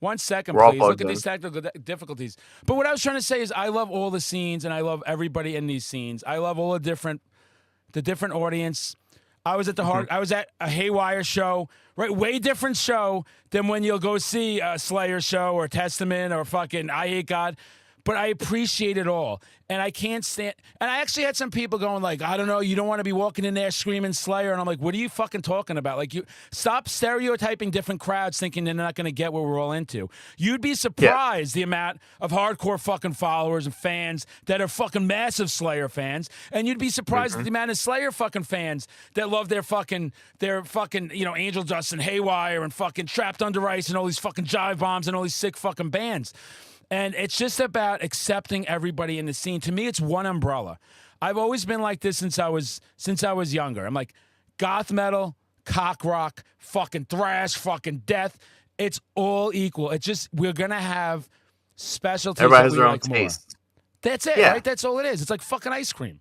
1 second, please. Look at these technical difficulties. But what I was trying to say is I love all the scenes, and I love everybody in these scenes. I love all the different audience. I was at I was at a Haywire show, right? Way different show than when you'll go see a Slayer show or Testament or fucking I Hate God. But I appreciate it all. And I can't stand. And I actually had some people going like, I don't know, you don't want to be walking in there screaming Slayer. And I'm like, what are you fucking talking about? Like, you stop stereotyping different crowds thinking they're not going to get what we're all into. You'd be surprised the amount of hardcore fucking followers and fans that are fucking massive Slayer fans. And you'd be surprised at the amount of Slayer fucking fans that love their fucking Angel Dust and Haywire and fucking Trapped Under Ice and all these fucking Jive Bombs and all these sick fucking bands. And it's just about accepting everybody in the scene. To me, it's one umbrella. I've always been like this since I was younger. I'm like, goth metal, cock rock, fucking thrash, fucking death. It's all equal. It's just we're gonna have specialties. Everybody has their own taste. That's it, right? That's all it is. It's like fucking ice cream.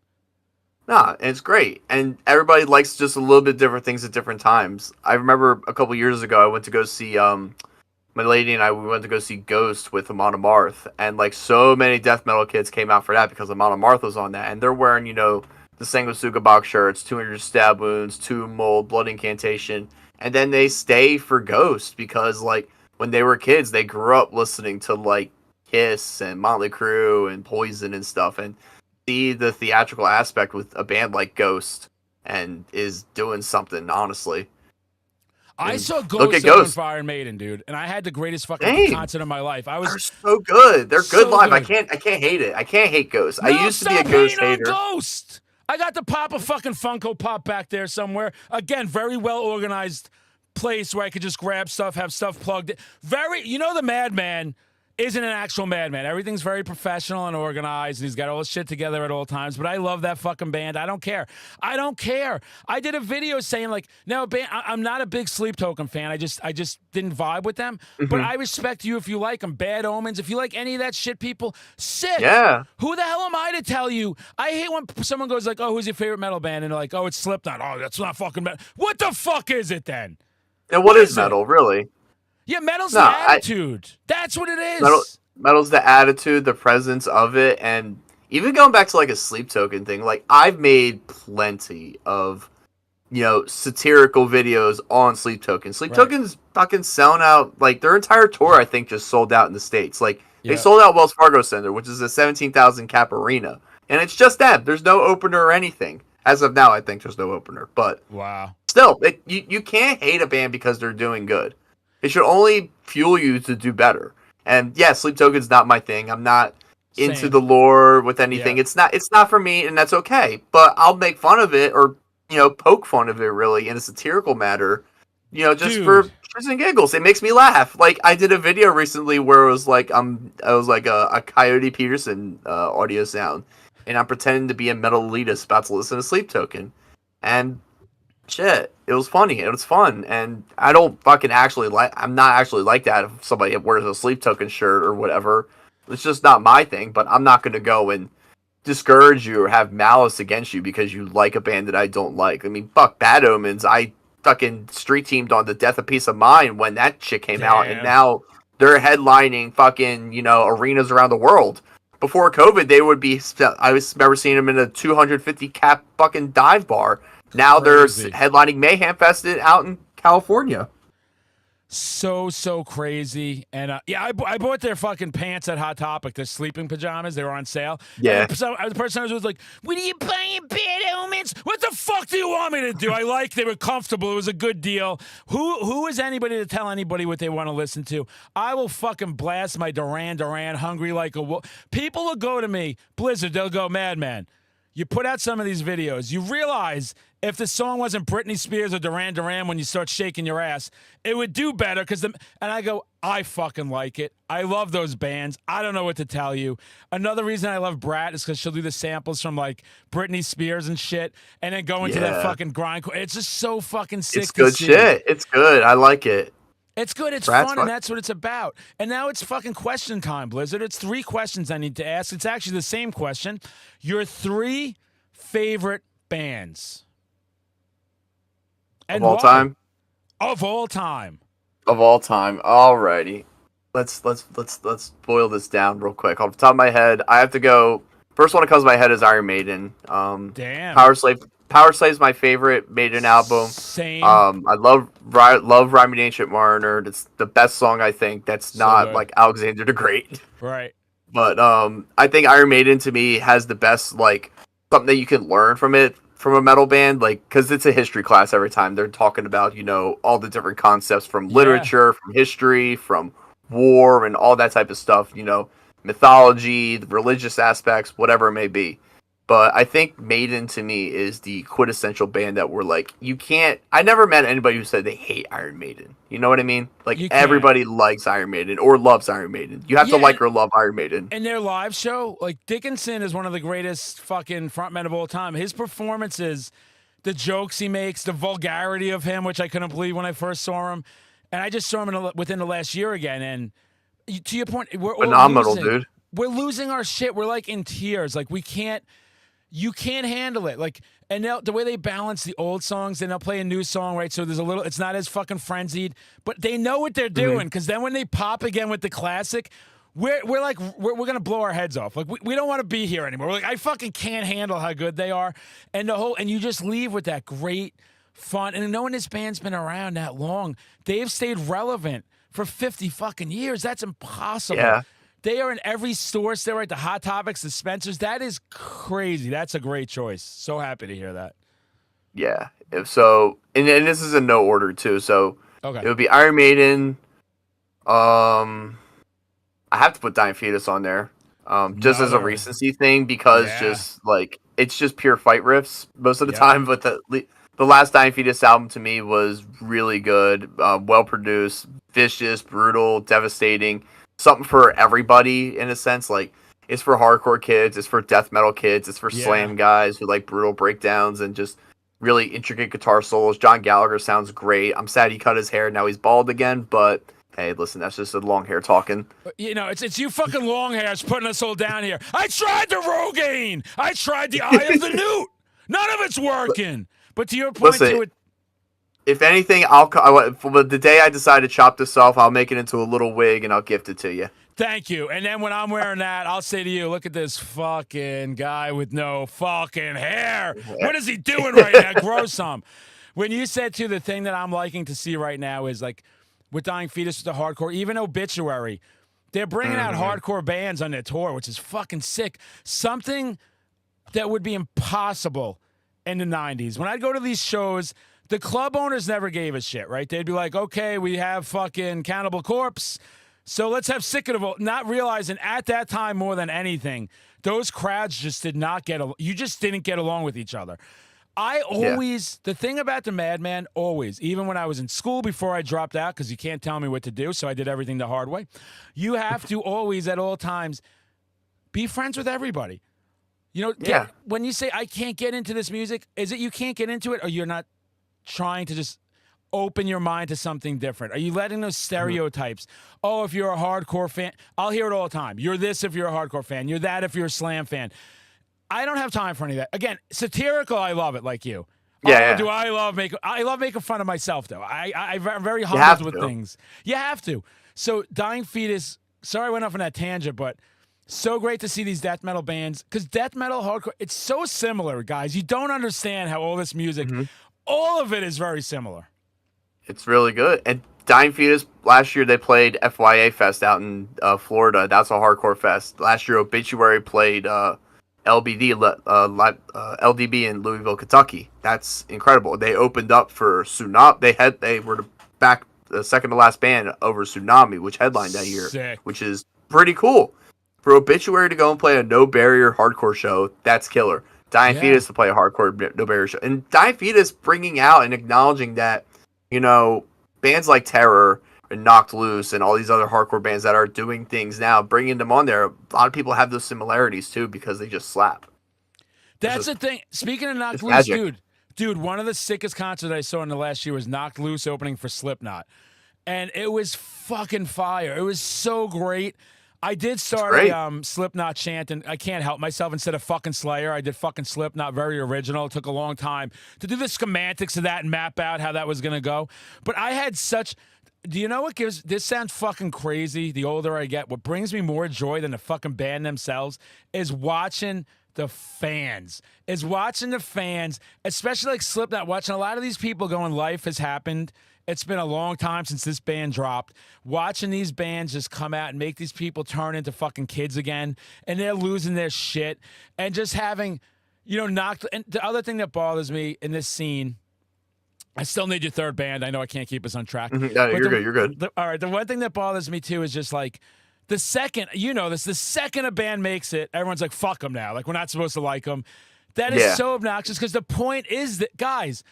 Nah, and it's great. And everybody likes just a little bit different things at different times. I remember a couple years ago, I went to go see my lady and we went to go see Ghost with Amon Amarth, and like so many death metal kids came out for that because Amon Amarth was on that, and they're wearing the Sanguisuga box shirts, 200 stab wounds, Tomb Mold, Blood Incantation, and then they stay for Ghost because like when they were kids they grew up listening to like Kiss and Motley Crue and Poison and stuff, and see the theatrical aspect with a band like Ghost and is doing something, honestly. I saw Ghost on Fire Maiden, dude, and I had the greatest fucking concert of my life. They're so good. They're good live. Good. I can't hate it. I can't hate Ghost. I used to be a Ghost hater. Ghost. I got to pop a fucking Funko Pop back there somewhere. Again, very well organized place where I could just grab stuff, have stuff plugged in. The Madman isn't an actual madman. Everything's very professional and organized, and he's got all his shit together at all times. But I love that fucking band. I don't care. I don't care. I did a video saying like, no, I'm not a big Sleep Token fan. I just didn't vibe with them. But I respect you if you like them. Bad Omens. If you like any of that shit, people, sick. Yeah. Who the hell am I to tell you? I hate when someone goes like, oh, who's your favorite metal band? And they're like, oh, it's Slipknot. Oh, that's not fucking metal. What the fuck is it then? And what is metal, really? Yeah, metal's the attitude. That's what it is. Metal's the attitude, the presence of it, and even going back to like a Sleep Token thing, like I've made plenty of, satirical videos on Sleep Token. Sleep Token's fucking selling out, like their entire tour I think just sold out in the States. Like they sold out Wells Fargo Center, which is a 17,000 cap arena. And it's just that. There's no opener or anything. As of now, I think there's no opener. But wow. Still, you can't hate a band because they're doing good. It should only fuel you to do better. And yeah, Sleep Token's not my thing. I'm not into the lore with anything. Yeah. It's not for me, and that's okay. But I'll make fun of it or poke fun of it really in a satirical matter. Just for shits and giggles. It makes me laugh. Like I did a video recently where it was like I was like a Coyote Peterson audio sound, and I'm pretending to be a metal elitist about to listen to Sleep Token, and shit, it was funny. It was fun, and I don't fucking I'm not actually like that if somebody wears a Sleep Token shirt or whatever. It's just not my thing, but I'm not going to go and discourage you or have malice against you because you like a band that I don't like. I mean, fuck Bad Omens. I fucking street teamed on The Death of Peace of Mind when that shit came out, and now they're headlining fucking, arenas around the world. Before COVID, they would be, I remember seeing them in a 250 cap fucking dive bar. Now they're headlining Mayhem Fest out in California. So crazy. And I bought their fucking pants at Hot Topic, their sleeping pajamas. They were on sale. Yeah. So the person was like, "What are you buying, Bad Omens? What the fuck do you want me to do?" They were comfortable. It was a good deal. Who is anybody to tell anybody what they want to listen to? I will fucking blast my Duran Duran, Hungry Like a Wolf. People will go to me, Blyzzrd, they'll go, "Madman, you put out some of these videos. You realize if the song wasn't Britney Spears or Duran Duran when you start shaking your ass, it would do better." And I go, I fucking like it. I love those bands. I don't know what to tell you. Another reason I love Brat is because she'll do the samples from like Britney Spears and shit, and then go into that fucking grindcore. It's just so fucking sick. It's good shit. It's good. I like it. It's good. It's fun, and that's what it's about. And now it's fucking question time, Blyzzrd. It's 3 questions I need to ask. It's actually the same question. Your 3 favorite bands. And of all time? Of all time. Of all time. Alrighty. Let's boil this down real quick. Off the top of my head, I have to go. First one that comes to my head is Iron Maiden. Damn. Power Slave's my favorite Maiden album. Same. I love Rhyme the Ancient Mariner. It's the best song, I think. That's not like Alexander the Great. Right. But I think Iron Maiden to me has the best, like, something that you can learn from it, from a metal band, like, because it's a history class every time. They're talking about, all the different concepts from literature, from history, from war, and all that type of stuff, mythology, the religious aspects, whatever it may be. But I think Maiden to me is the quintessential band that we're like, I never met anybody who said they hate Iron Maiden. You know what I mean? Like everybody likes Iron Maiden or loves Iron Maiden. You have to like or love Iron Maiden. And their live show, like Dickinson is one of the greatest fucking frontmen of all time. His performances, the jokes he makes, the vulgarity of him, which I couldn't believe when I first saw him. And I just saw him within the last year again. And to your point, we're phenomenal, dude. We're losing our shit. We're like in tears. Like you can't handle it. Like, and the way they balance the old songs, and they'll play a new song, right? So it's not as fucking frenzied, but they know what they're doing. Because then when they pop again with the classic, we're gonna blow our heads off. Like we don't want to be here anymore. We're like, I fucking can't handle how good they are, and you just leave with that great fun. And knowing this band's been around that long, they've stayed relevant for 50 fucking years. That's impossible. Yeah. They are in every store still, right? The Hot Topics, the Spencers. That is crazy. That's a great choice. So happy to hear that. Yeah. So, and this is in no order, too. So, okay. It would be Iron Maiden. I have to put Dying Fetus on there. Just as a recency thing, because it's just pure fight riffs most of the time. But the last Dying Fetus album to me was really good. Well produced, vicious, brutal, devastating. something for everybody in a sense. Like, it's for hardcore kids, it's for death metal kids, it's for slam guys who like brutal breakdowns and just really intricate guitar solos. John Gallagher sounds great. I'm sad he cut his hair, now he's bald again, but hey, listen, that's just a long hair talking. You know, it's you fucking long hairs putting us all down here. I tried the Rogaine. I tried the Eye of the Newt. None of it's working. But to your point, listen, if anything, for the day I decide to chop this off, I'll make it into a little wig and I'll gift it to you. Thank you. And then when I'm wearing that, I'll say to you, look at this fucking guy with no fucking hair. What is he doing right now? Grow some. When you said, too, the thing that I'm liking to see right now is, like, with Dying Fetus, with the hardcore, even Obituary, they're bringing out hardcore bands on their tour, which is fucking sick. Something that would be impossible in the 90s. When I'd go to these shows, the club owners never gave a shit, right? They'd be like, okay, we have fucking Cannibal Corpse, so let's have Sick of the not realizing at that time more than anything, those crowds just did not you just didn't get along with each other. I always, the thing about the Madman, always, even when I was in school before I dropped out, because you can't tell me what to do, so I did everything the hard way, you have to always, at all times, be friends with everybody. You know, when you say, I can't get into this music, is it you can't get into it, or you're not trying to just open your mind to something different? Are you letting those stereotypes? Oh, if you're a hardcore fan, I'll hear it all the time. You're this if you're a hardcore fan. You're that if you're a slam fan. I don't have time for any of that. Again, satirical, I love it like you. Do I love making fun of myself, though. I'm very humbled with things. You have to. So Dying Fetus, sorry I went off on that tangent, but so great to see these death metal bands. Because death metal, hardcore, it's so similar, guys. You don't understand how all this music, all of it is very similar. It's really good. And Dying Fetus, last year they played FYA Fest out in Florida. That's a hardcore fest. Last year Obituary played LDB in Louisville, Kentucky. That's incredible. They opened up for Tsunami. They were the second to last band over Tsunami, which headlined that year, which is pretty cool. For Obituary to go and play a no barrier hardcore show, that's killer. Dying Fetus to play a hardcore no barrier show, and Dying Fetus bringing out and acknowledging that, you know, bands like Terror and Knocked Loose and all these other hardcore bands that are doing things now, bringing them on there. A lot of people have those similarities too because they just slap. That's the thing. Speaking of Knocked Loose, dude, one of the sickest concerts I saw in the last year was Knocked Loose opening for Slipknot, and it was fucking fire. It was so great. I did start a Slipknot chant, and I can't help myself. Instead of fucking Slayer, I did fucking Slipknot, very original. It took a long time to do the schematics of that and map out how that was going to go. But I had such... Do you know what gives... This sounds fucking crazy the older I get. What brings me more joy than the fucking band themselves is watching the fans. Especially like Slipknot, watching a lot of these people going, life has happened. It's been a long time since this band dropped. Watching these bands just come out and make these people turn into fucking kids again, and they're losing their shit, and just having, you know, knocked. And the other thing that bothers me in this scene, I still need your third band. I know I can't keep us on track. You're good. All right. The one thing that bothers me too is just like the second, you know this, the second a band makes it, everyone's like, fuck them now. Like, we're not supposed to like them. That is so obnoxious because the point is that, guys,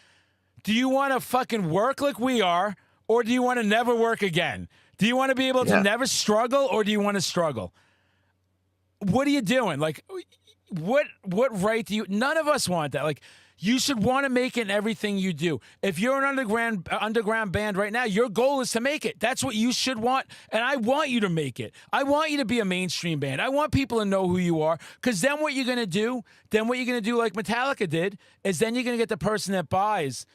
do you want to fucking work like we are, or do you want to never work again? Do you want to be able to never struggle, or do you want to struggle? What are you doing? Like, what right do you... None of us want that. Like, you should want to make it in everything you do. If you're an underground band right now, your goal is to make it. That's what you should want, and I want you to make it. I want you to be a mainstream band. I want people to know who you are, because then what you're going to do, like Metallica did, is then you're going to get the person that buys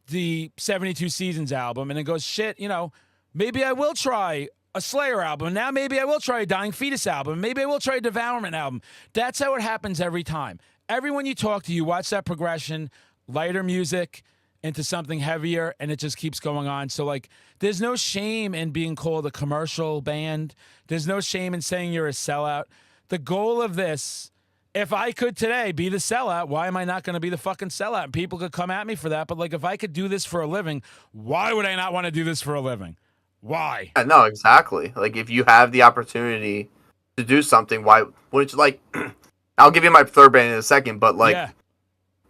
the 72 Seasons album and it goes, shit, you know, maybe I will try a Slayer album. Now maybe I will try a Dying Fetus album. Maybe I will try a Devourment album. That's how it happens every time. Everyone you talk to, you watch that progression, lighter music into something heavier, and it just keeps going on. So, like, there's no shame in being called a commercial band. There's no shame in saying you're a sellout. The goal of this... If I could today be the sellout, why am I not going to be the fucking sellout? And people could come at me for that, but like if I could do this for a living, why would I not want to do this for a living? Why? No, exactly. Like if you have the opportunity to do something, why wouldn't you? Like, I'll give you my third band in a second, but like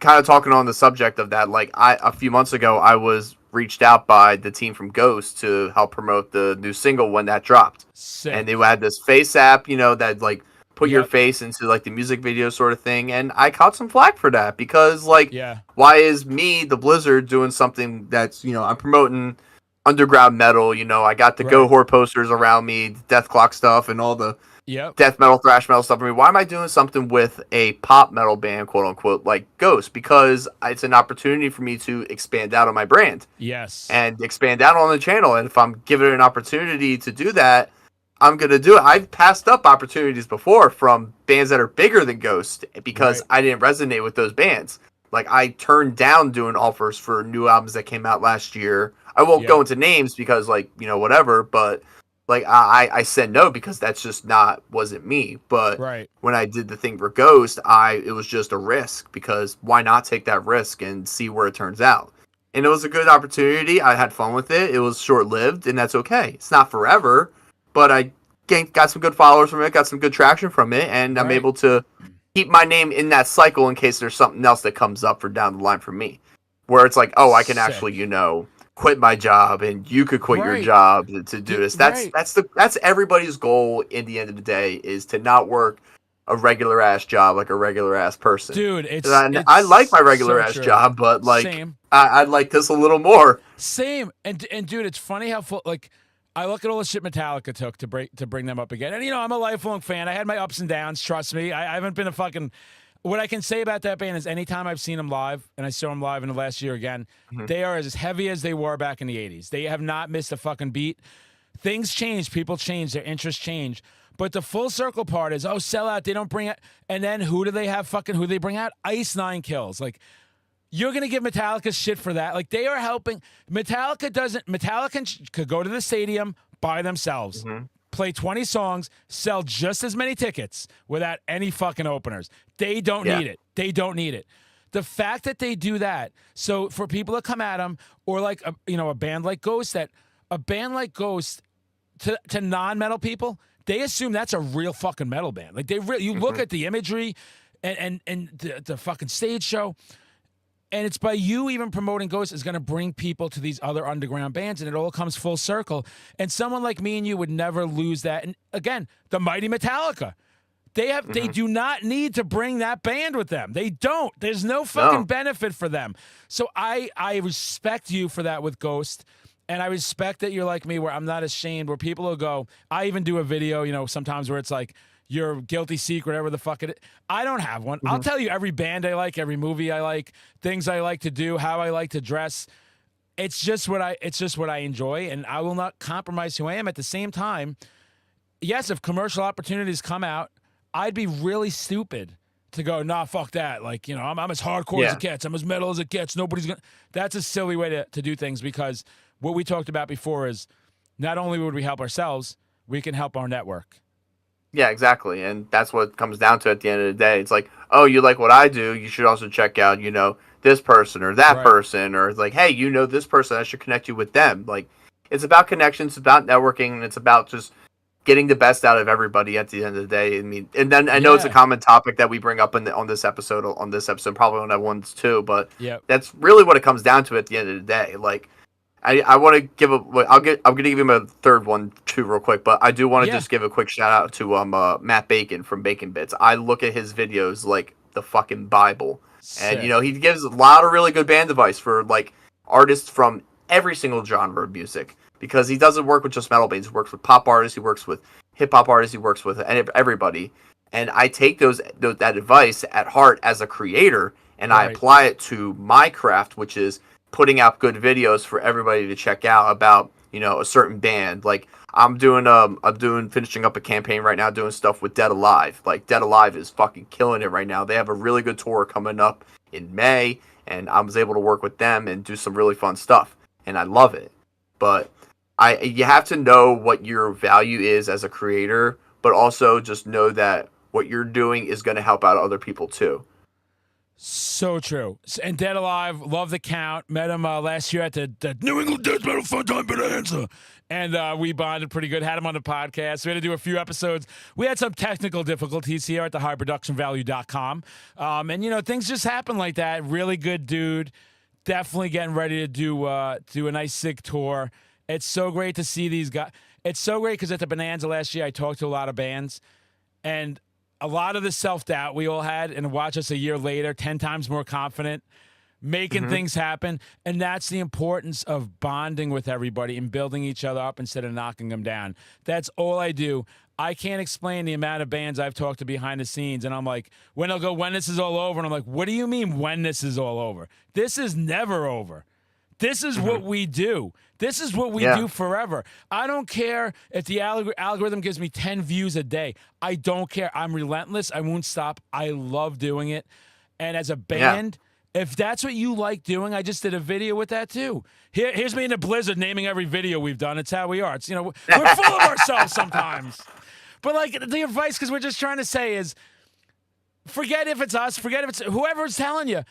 kind of talking on the subject of that, like a few months ago, I was reached out by the team from Ghost to help promote the new single when that dropped. Sick. And they had this face app, that like put your face into like the music video sort of thing. And I caught some flack for that because why is me, the Blyzzrd, doing something that's, I'm promoting underground metal, I got the Go Whore posters around me, Death Clock stuff and all the death metal, thrash metal stuff. I mean, why am I doing something with a pop metal band, quote unquote, like Ghost? Because it's an opportunity for me to expand out on my brand. Yes. And expand out on the channel. And if I'm given an opportunity to do that, I'm going to do it. I've passed up opportunities before from bands that are bigger than Ghost because I didn't resonate with those bands. Like, I turned down doing offers for new albums that came out last year. I won't go into names because, whatever, but I said no because that's just wasn't me. But when I did the thing for Ghost, it was just a risk because why not take that risk and see where it turns out? And it was a good opportunity. I had fun with it. It was short-lived, and that's okay. It's not forever, but I got some good followers from it, got some good traction from it, and I'm able to keep my name in that cycle in case there's something else that comes up for down the line for me, where it's like, I can actually, quit my job, and you could quit your job to do this. That's everybody's goal in the end of the day, is to not work a regular ass job like a regular ass person. Dude, I like my regular ass job, but I'd like this a little more. Same. And dude, it's funny how I look at all the shit Metallica took to bring them up again. And I'm a lifelong fan. I had my ups and downs, trust me. I haven't been what I can say about that band is anytime I've seen them live, and I saw them live in the last year again, they are as heavy as they were back in the 80s. They have not missed a fucking beat. Things change, people change, their interests change. But the full circle part is, sell out, they don't bring it. And then who do they have who they bring out? Ice Nine Kills. You're going to give Metallica shit for that. They are helping. Metallica could go to the stadium by themselves. Play 20 songs, sell just as many tickets without any fucking openers. They don't need it. They don't need it. The fact that they do that, so for people that come at them, or a band like Ghost, to non-metal people, they assume that's a real fucking metal band. You look at the imagery and the fucking stage show, and it's by you even promoting Ghost is going to bring people to these other underground bands, and it all comes full circle. And someone like me and you would never lose that. And again, the mighty Metallica, they do not need to bring that band with them. They don't. There's no fucking benefit for them. So I respect you for that with Ghost, and I respect that you're like me, where I'm not ashamed. Where people will go, I even do a video, sometimes where it's like, your guilty secret, whatever the fuck it is. I don't have one. I'll tell you every band I like, every movie I like, things I like to do, how I like to dress. It's just what I enjoy, and I will not compromise who I am. At the same time, yes, if commercial opportunities come out, I'd be really stupid to go, nah, fuck that. I'm as hardcore as it gets. I'm as metal as it gets. Nobody's gonna. That's a silly way to do things, because what we talked about before is not only would we help ourselves, we can help our network. Yeah, exactly. And that's what it comes down to at the end of the day. It's like, you like what I do, you should also check out, this person or that person, or hey, this person, I should connect you with them. It's about connections, it's about networking, and it's about just getting the best out of everybody at the end of the day. I mean, and then I know it's a common topic that we bring up on this episode, probably on that ones too, but that's really what it comes down to at the end of the day. I want to give I'm going to give him a third one too real quick, but I do want to just give a quick shout out to Matt Bacon from Bacon Bits. I look at his videos like the fucking Bible. Sick. And he gives a lot of really good band advice for artists from every single genre of music, because he doesn't work with just metal bands. He works with pop artists, he works with hip hop artists, he works with everybody. And I take that advice at heart as a creator, and I apply it to my craft, which is putting out good videos for everybody to check out about, a certain band. I'm finishing up a campaign right now, doing stuff with Dead Alive. Dead Alive is fucking killing it right now. They have a really good tour coming up in May, and I was able to work with them and do some really fun stuff, and I love it. But you have to know what your value is as a creator, but also just know that what you're doing is going to help out other people too. So true. And Dead Alive, love the count. Met him last year at the New England Death Metal Fun Time Bonanza. And we bonded pretty good. Had him on the podcast. We had to do a few episodes. We had some technical difficulties here at the highproductionvalue.com. And, things just happen like that. Really good dude. definitely getting ready to do a nice sick tour. It's so great to see these guys. It's so great because at the Bonanza last year, I talked to a lot of bands, and a lot of the self-doubt we all had, and watch us a year later, 10 times more confident, making things happen. And that's the importance of bonding with everybody and building each other up instead of knocking them down. That's all I do. I can't explain the amount of bands I've talked to behind the scenes, and I'm like, when they'll go, when this is all over, and I'm like, what do you mean when this is all over? This is never over. This is what we do. This is what we do forever. I don't care if the algorithm gives me 10 views a day. I don't care. I'm relentless. I won't stop. I love doing it. And as a band, if that's what you like doing, I just did a video with that too. Here's me in the Blyzzrd naming every video we've done. It's how we are. It's, we're full of ourselves sometimes. But like the advice, because we're just trying to say is, forget if it's us, forget if it's whoever's telling you.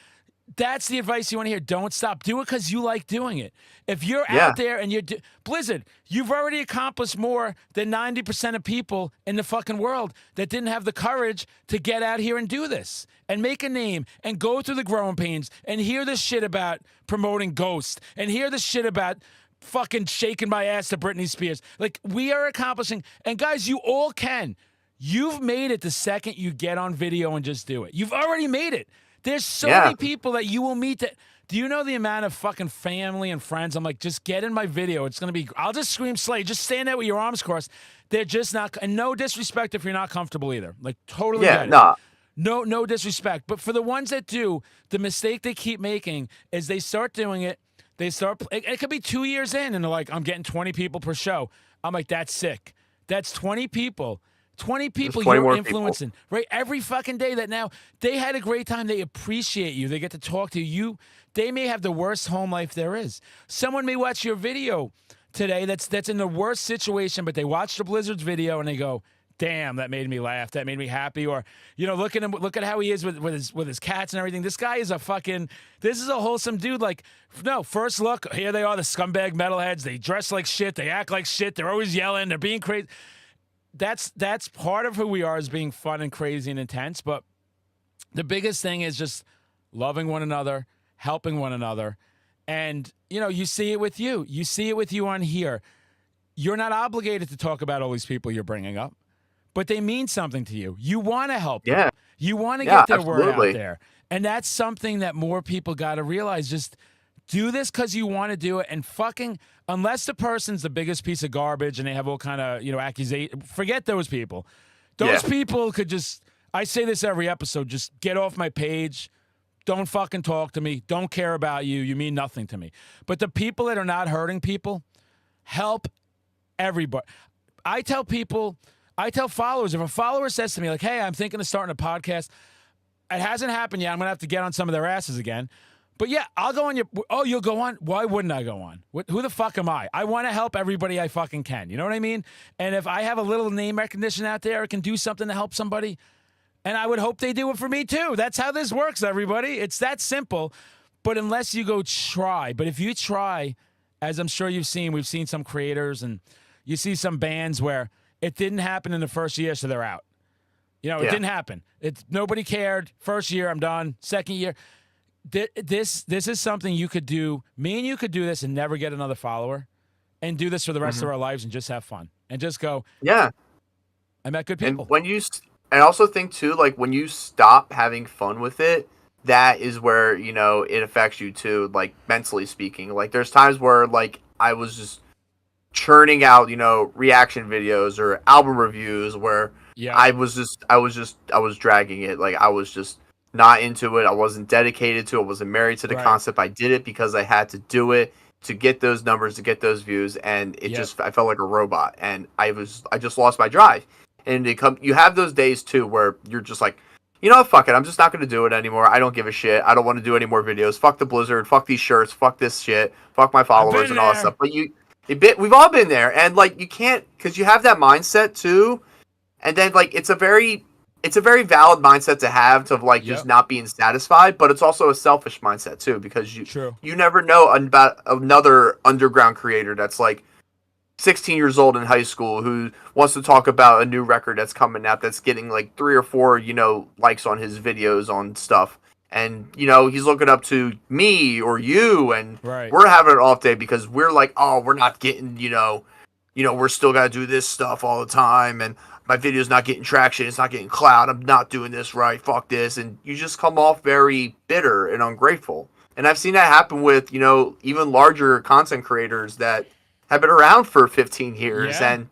That's the advice you want to hear. Don't stop. Do it because you like doing it. If you're out there and you're Blyzzrd, you've already accomplished more than 90% of people in the fucking world that didn't have the courage to get out here and do this and make a name and go through the growing pains and hear this shit about promoting Ghost and hear this shit about fucking shaking my ass to Britney Spears. Like, we are accomplishing, and guys, you all can. You've made it the second you get on video and just do it. You've already made it. There's so many people that you will meet that. Do you know the amount of fucking family and friends? I'm like, just get in my video. It's going to be, I'll just scream slay. Just stand there with your arms crossed. They're just not, and no disrespect if you're not comfortable either. Like, totally get it. No disrespect. But for the ones that do, the mistake they keep making is they start doing it. It could be 2 years in, and they're like, I'm getting 20 people per show. I'm like, that's sick. That's 20 people. 20 people you're influencing, right? Every fucking day that now they had a great time. They appreciate you. They get to talk to you. They may have the worst home life there is. Someone may watch your video today that's in the worst situation, but they watch the Blyzzrd's video and they go, damn, that made me laugh. That made me happy. Or, look at him. Look at how he is with his cats and everything. This guy is this is a wholesome dude. Like, no, first look, here they are, the scumbag metalheads. They dress like shit. They act like shit. They're always yelling. They're being crazy. That's part of who we are, is being fun and crazy and intense. But the biggest thing is just loving one another, helping one another. And, you see it with you. You see it with you on here. You're not obligated to talk about all these people you're bringing up, but they mean something to you. You want to help them. You want to get their word out there. And that's something that more people got to realize. Just do this because you want to do it, and fucking, unless the person's the biggest piece of garbage and they have all kind of, accusations, forget those people. Those people could just, I say this every episode, just get off my page. Don't fucking talk to me. Don't care about you. You mean nothing to me. But the people that are not hurting people, help everybody. I tell followers, if a follower says to me, like, hey, I'm thinking of starting a podcast, it hasn't happened yet. I'm going to have to get on some of their asses again. But yeah, I'll go on you'll go on? Why wouldn't I go on? Who the fuck am I? I want to help everybody I fucking can. You know what I mean? And if I have a little name recognition out there, I can do something to help somebody, and I would hope they do it for me too. That's how this works, everybody. It's that simple. But unless you go try, but if you try, as I'm sure we've seen some creators and you see some bands where it didn't happen in the first year, so they're out. It didn't happen. Nobody cared. First year, I'm done. Second year. This is something you could do. Me and you could do this and never get another follower, and do this for the rest of our lives and just have fun and just go. Yeah, I met good people. And I also think too, like, when you stop having fun with it, that is where it affects you too, like, mentally speaking. Like, there's times where, like, I was just churning out reaction videos or album reviews where I was dragging it. Like, I was just not into it. I wasn't dedicated to it. I wasn't married to the concept. I did it because I had to do it to get those numbers, to get those views, and I felt like a robot, and I just lost my drive. And you have those days too where you're just like, fuck it, I'm just not going to do it anymore. I don't give a shit. I don't want to do any more videos. Fuck the Blyzzrd. Fuck these shirts. Fuck this shit. Fuck my followers and all that stuff. But we've all been there, and like, you can't, because you have that mindset too, and then like it's a very valid mindset to have, to like just not being satisfied, but it's also a selfish mindset too, because you never know about another underground creator that's like 16 years old in high school who wants to talk about a new record that's coming out that's getting like 3 or 4 likes on his videos on stuff, And, you know, he's looking up to me or you, and Right. we're having an off day because we're like, oh, we're not getting, we're still got to do this stuff all the time. And my video's not getting traction. It's not getting clout. I'm not doing this right. Fuck this. And you just come off very bitter and ungrateful. And I've seen that happen with, even larger content creators that have been around for 15 years. Yeah. And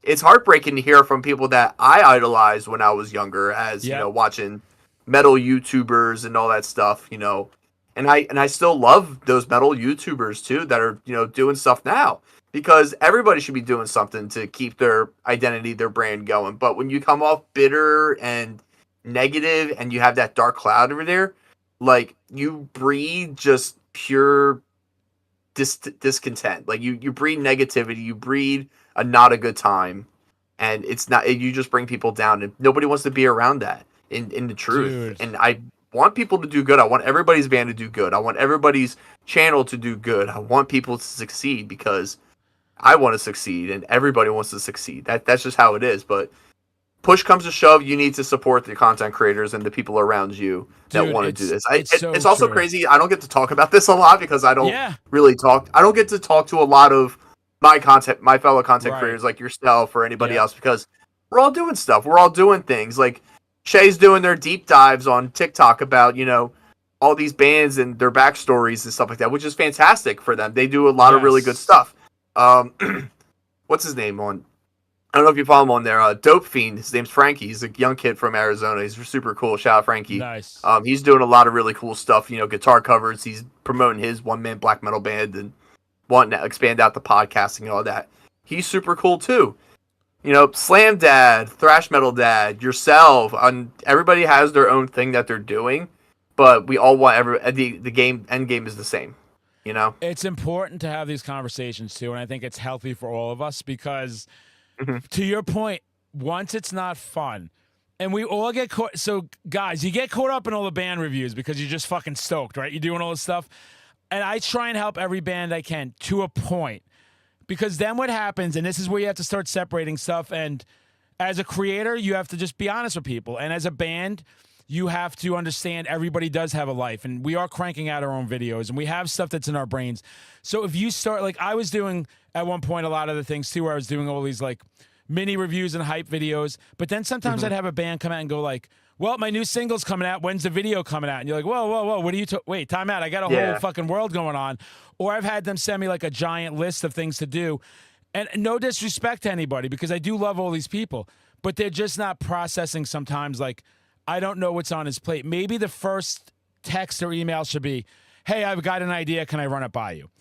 it's heartbreaking to hear from people that I idolized when I was younger as, watching metal YouTubers and all that stuff, and I still love those metal YouTubers too that are, doing stuff now, because everybody should be doing something to keep their identity, their brand going. But when you come off bitter and negative and you have that dark cloud over there, like, you breed just pure discontent. Like, you breed negativity, you breed a not a good time, and it's not, you just bring people down, and nobody wants to be around that. In the truth. Dude. And I want people to do good. I want everybody's band to do good. I want everybody's channel to do good. I want people to succeed because I want to succeed and everybody wants to succeed. That's just how it is. But push comes to shove, you need to support the content creators and the people around you that want to do this. It's also crazy. I don't get to talk about this a lot because I don't really talk. I don't get to talk to a lot of my fellow content creators like yourself or anybody else, because we're all doing stuff. We're all doing things. Like, Shay's doing their deep dives on TikTok about, all these bands and their backstories and stuff like that, which is fantastic for them. They do a lot of really good stuff. What's his name on? I don't know if you follow him on there. Dope Fiend. His name's Frankie. He's a young kid from Arizona. He's super cool. Shout out Frankie. Nice. He's doing a lot of really cool stuff. Guitar covers. He's promoting his one-man black metal band and wanting to expand out the podcasting and all that. He's super cool too. Slam Dad, Thrash Metal Dad, yourself, everybody has their own thing that they're doing, but we all want the end game is the same, It's important to have these conversations too, and I think it's healthy for all of us because, to your point, once it's not fun, and we all get caught. So, guys, you get caught up in all the band reviews because you're just fucking stoked, right? You're doing all this stuff, and I try and help every band I can to a point. Because then what happens, and this is where you have to start separating stuff, and as a creator, you have to just be honest with people. And as a band, you have to understand everybody does have a life, and we are cranking out our own videos, and we have stuff that's in our brains. So if you start, like I was doing at one point a lot of the things too, where I was doing all these like mini reviews and hype videos, but then sometimes I'd have a band come out and go like, well, my new single's coming out. When's the video coming out? And you're like, whoa. What are you wait, time out. I got a whole fucking world going on. Or I've had them send me like a giant list of things to do. And no disrespect to anybody, because I do love all these people, but they're just not processing sometimes. Like, I don't know what's on his plate. Maybe the first text or email should be, hey, I've got an idea. Can I run it by you?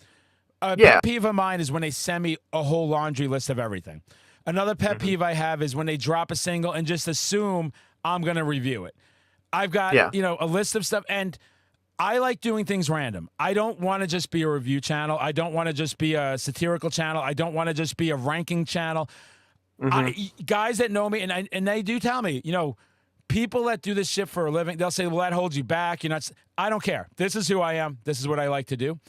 A pet peeve of mine is when they send me a whole laundry list of everything. Another pet peeve I have is when they drop a single and just assume I'm going to review it. I've got, a list of stuff, and I like doing things random. I don't want to just be a review channel. I don't want to just be a satirical channel. I don't want to just be a ranking channel. Guys that know me, and they do tell me, people that do this shit for a living, they'll say, well, that holds you back. I don't care. This is who I am. This is what I like to do.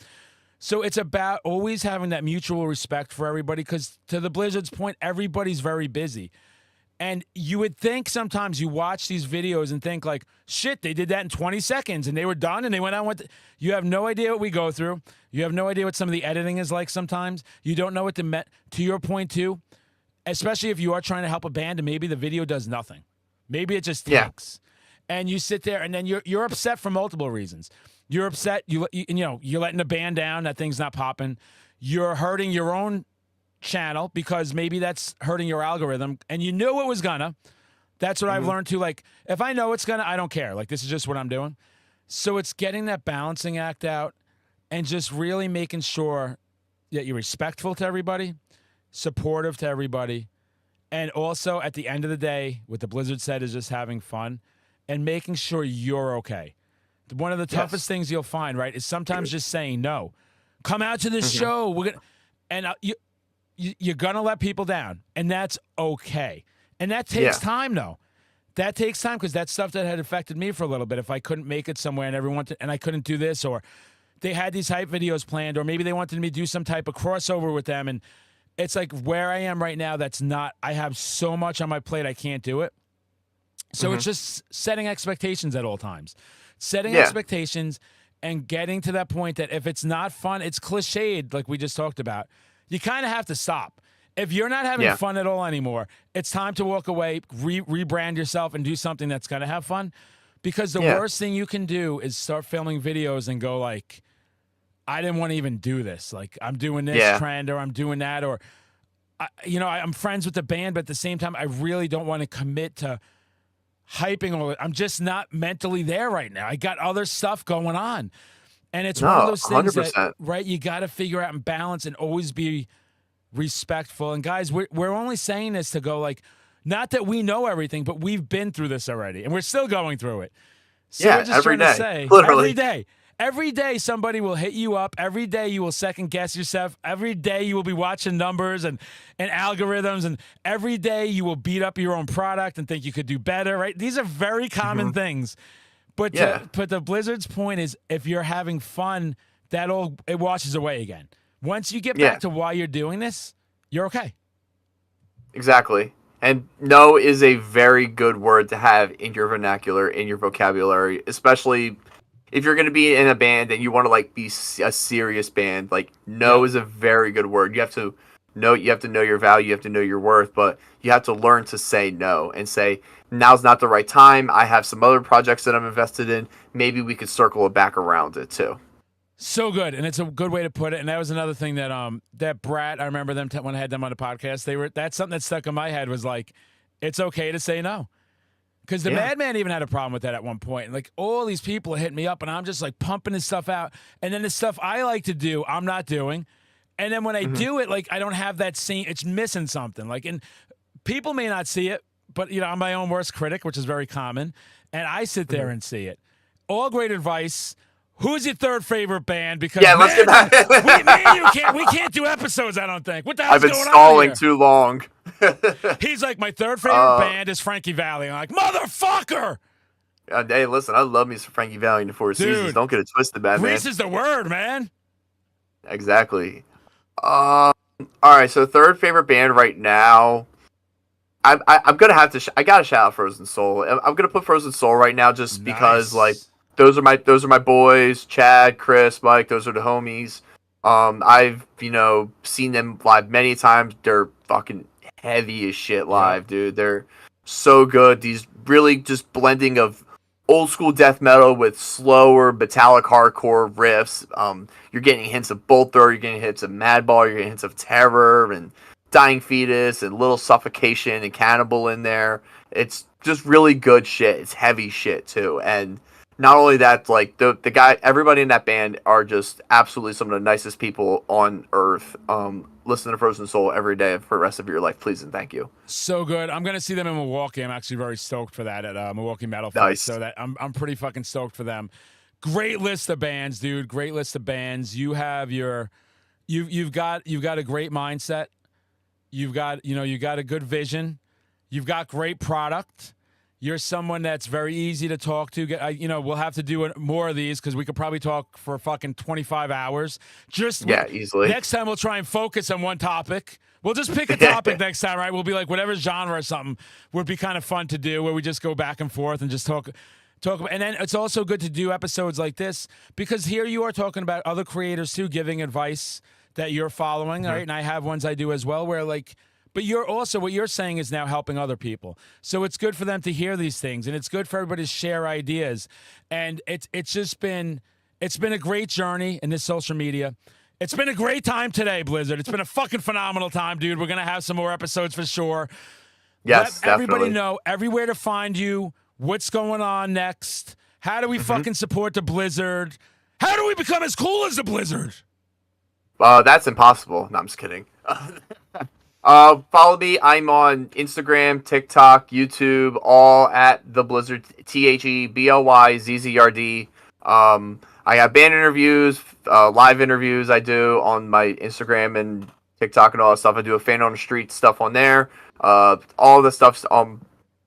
So it's about always having that mutual respect for everybody, because to the Blyzzard's point, everybody's very busy. And you would think sometimes you watch these videos and think like, shit, they did that in 20 seconds and they were done and they went on with you have no idea what we go through. You have no idea what some of the editing is like sometimes. You don't know what to your point too, especially if you are trying to help a band and maybe the video does nothing. Maybe it just takes. And you sit there and then you're upset for multiple reasons. You're upset, you're letting the band down, that thing's not popping. You're hurting your own channel because maybe that's hurting your algorithm, and you knew it was gonna. That's what I've learned too. Like, if I know it's gonna, I don't care. Like, this is just what I'm doing. So it's getting that balancing act out and just really making sure that you're respectful to everybody, supportive to everybody, and also at the end of the day, what the Blyzzrd said is just having fun and making sure you're okay. One of the toughest things you'll find, right, is sometimes just saying no. Come out to this show. We're gonna, and you're going to let people down, and that's okay. And that takes time, though. That takes time, because that's stuff that had affected me for a little bit. If I couldn't make it somewhere and I couldn't do this, or they had these hype videos planned, or maybe they wanted me to do some type of crossover with them, and it's like where I am right now, that's not, I have so much on my plate, I can't do it. So it's just setting expectations at all times. setting expectations and getting to that point that if it's not fun, it's cliched, like we just talked about. You kind of have to stop. If you're not having fun at all anymore, it's time to walk away, rebrand yourself, and do something that's going to have fun. Because the worst thing you can do is start filming videos and go like, I didn't want to even do this. Like, I'm doing this trend, or I'm doing that, or, I'm friends with the band, but at the same time, I really don't want to commit to hyping all it. I'm just not mentally there right now. I got other stuff going on. And it's one of those things 100%. That, right, you got to figure out and balance and always be respectful. And guys, we're only saying this to go like, not that we know everything, but we've been through this already, and we're still going through it. So we're just trying to say, literally. Every day somebody will hit you up. Every day you will second guess yourself. Every day you will be watching numbers and algorithms, and every day you will beat up your own product and think you could do better, right? These are very common things. But the Blyzzrd's point is, if you're having fun, it washes away again. Once you get back to why you're doing this, you're okay. Exactly. And no is a very good word to have in your vernacular, in your vocabulary, especially if you're going to be in a band and you want to like be a serious band. Like, no is a very good word. You have to know your value, you have to know your worth, but you have to learn to say no and say, now's not the right time. I have some other projects that I'm invested in. Maybe we could circle it back around it too. So good, and it's a good way to put it. And that was another thing that that Brat, I remember them when I had them on the podcast. That's something that stuck in my head, was like, it's okay to say no, because the Madman even had a problem with that at one point. And like, all these people are hitting me up, and I'm just like pumping this stuff out, and then the stuff I like to do, I'm not doing. And then when I do it, like, I don't have that scene. It's missing something. Like, and people may not see it, but I'm my own worst critic, which is very common, and I sit there and see it. All great advice. Who's your third favorite band? Because let's get back. we can't do episodes, I don't think. What the hell's going on here? I've been stalling too long. He's like, my third favorite band is Frankie Valli. I'm like, motherfucker! Hey, listen, I love me some Frankie Valli in the Four Seasons. Don't get it twisted, man. Grease is the word, man. Exactly. All right, so third favorite band right now. I'm gonna have to. I gotta shout out Frozen Soul. I'm gonna put Frozen Soul right now, just because like. Those are my boys, Chad, Chris, Mike. Those are the homies. I've seen them live many times. They're fucking heavy as shit live, dude. They're so good. These really just blending of old school death metal with slower metallic hardcore riffs. You're getting hints of Bolt Thrower, you're getting hints of Madball, you're getting hints of Terror and Dying Fetus and Little Suffocation and Cannibal in there. It's just really good shit. It's heavy shit too, and not only that, like the guy, everybody in that band are just absolutely some of the nicest people on earth. Listen to Frozen Soul every day for the rest of your life, please and thank you. So good. I'm gonna see them in Milwaukee. I'm actually very stoked for that at Milwaukee Metal Fest. Nice. So that I'm pretty fucking stoked for them. Great list of bands, dude. Great list of bands. You have you've got a great mindset. You've got you got a good vision. You've got great product. You're someone that's very easy to talk to. We'll have to do more of these because we could probably talk for fucking 25 hours. Easily. Next time we'll try and focus on one topic. We'll just pick a topic next time, right? We'll be like whatever genre or something would be kind of fun to do, where we just go back and forth and just talk about. And then it's also good to do episodes like this, because here you are talking about other creators too, giving advice that you're following, right? And I have ones I do as well, where like. But you're also, what you're saying is now helping other people. So it's good for them to hear these things, and it's good for everybody to share ideas. And it's been a great journey in this social media. It's been a great time today, Blyzzrd. It's been a fucking phenomenal time, dude. We're going to have some more episodes for sure. Yes, Let everybody know everywhere to find you, what's going on next, how do we fucking support the Blyzzrd, how do we become as cool as the Blyzzrd? That's impossible. No, I'm just kidding. Follow me. I'm on Instagram, TikTok, YouTube, all at the Blyzzrd. THEBLYZZRD. I got band interviews, live interviews I do on my Instagram and TikTok and all that stuff. I do a fan on the street stuff on there. All the stuff's on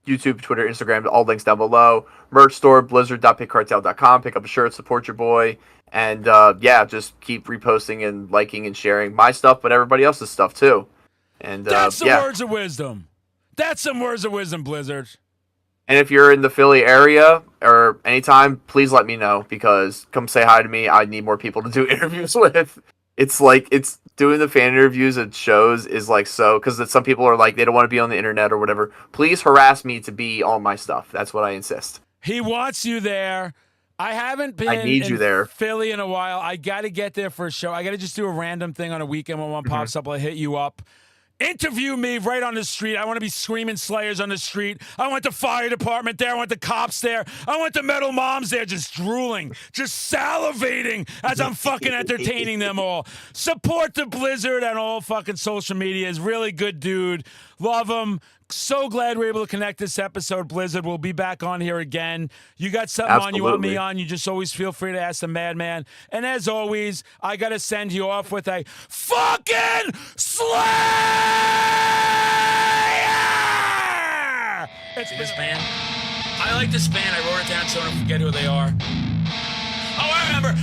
YouTube, Twitter, Instagram. All links down below. Merch store, Blyzzrd.pickcartel.com. Pick up a shirt, support your boy. And just keep reposting and liking and sharing my stuff, but everybody else's stuff too. And that's some words of wisdom. That's some words of wisdom, Blyzzrd. And if you're in the Philly area or anytime, please let me know, because come say hi to me. I need more people to do interviews with. It's like, it's doing the fan interviews at shows is like, so, because some people are like, they don't want to be on the internet or whatever. Please harass me to be on my stuff. That's what I insist. He wants you there. I haven't been I need you there. Philly in a while. I got to get there for a show. I got to just do a random thing on a weekend when one pops up. I'll hit you up. Interview me right on the street. I want to be screaming Slayers on the street. I want the fire department there. I want the cops there. I want the metal moms there just drooling, just salivating as I'm fucking entertaining them all. Support the Blyzzrd and all fucking social media. Is really good dude. Love him. So glad we're able to connect this episode, Blyzzrd. We'll be back on here again. You got something on you want me on, you just always feel free to ask the madman. And as always, I got to send you off with a fucking Slayer! It's this band. I like this band. I wrote it down so I don't forget who they are. Oh, I remember.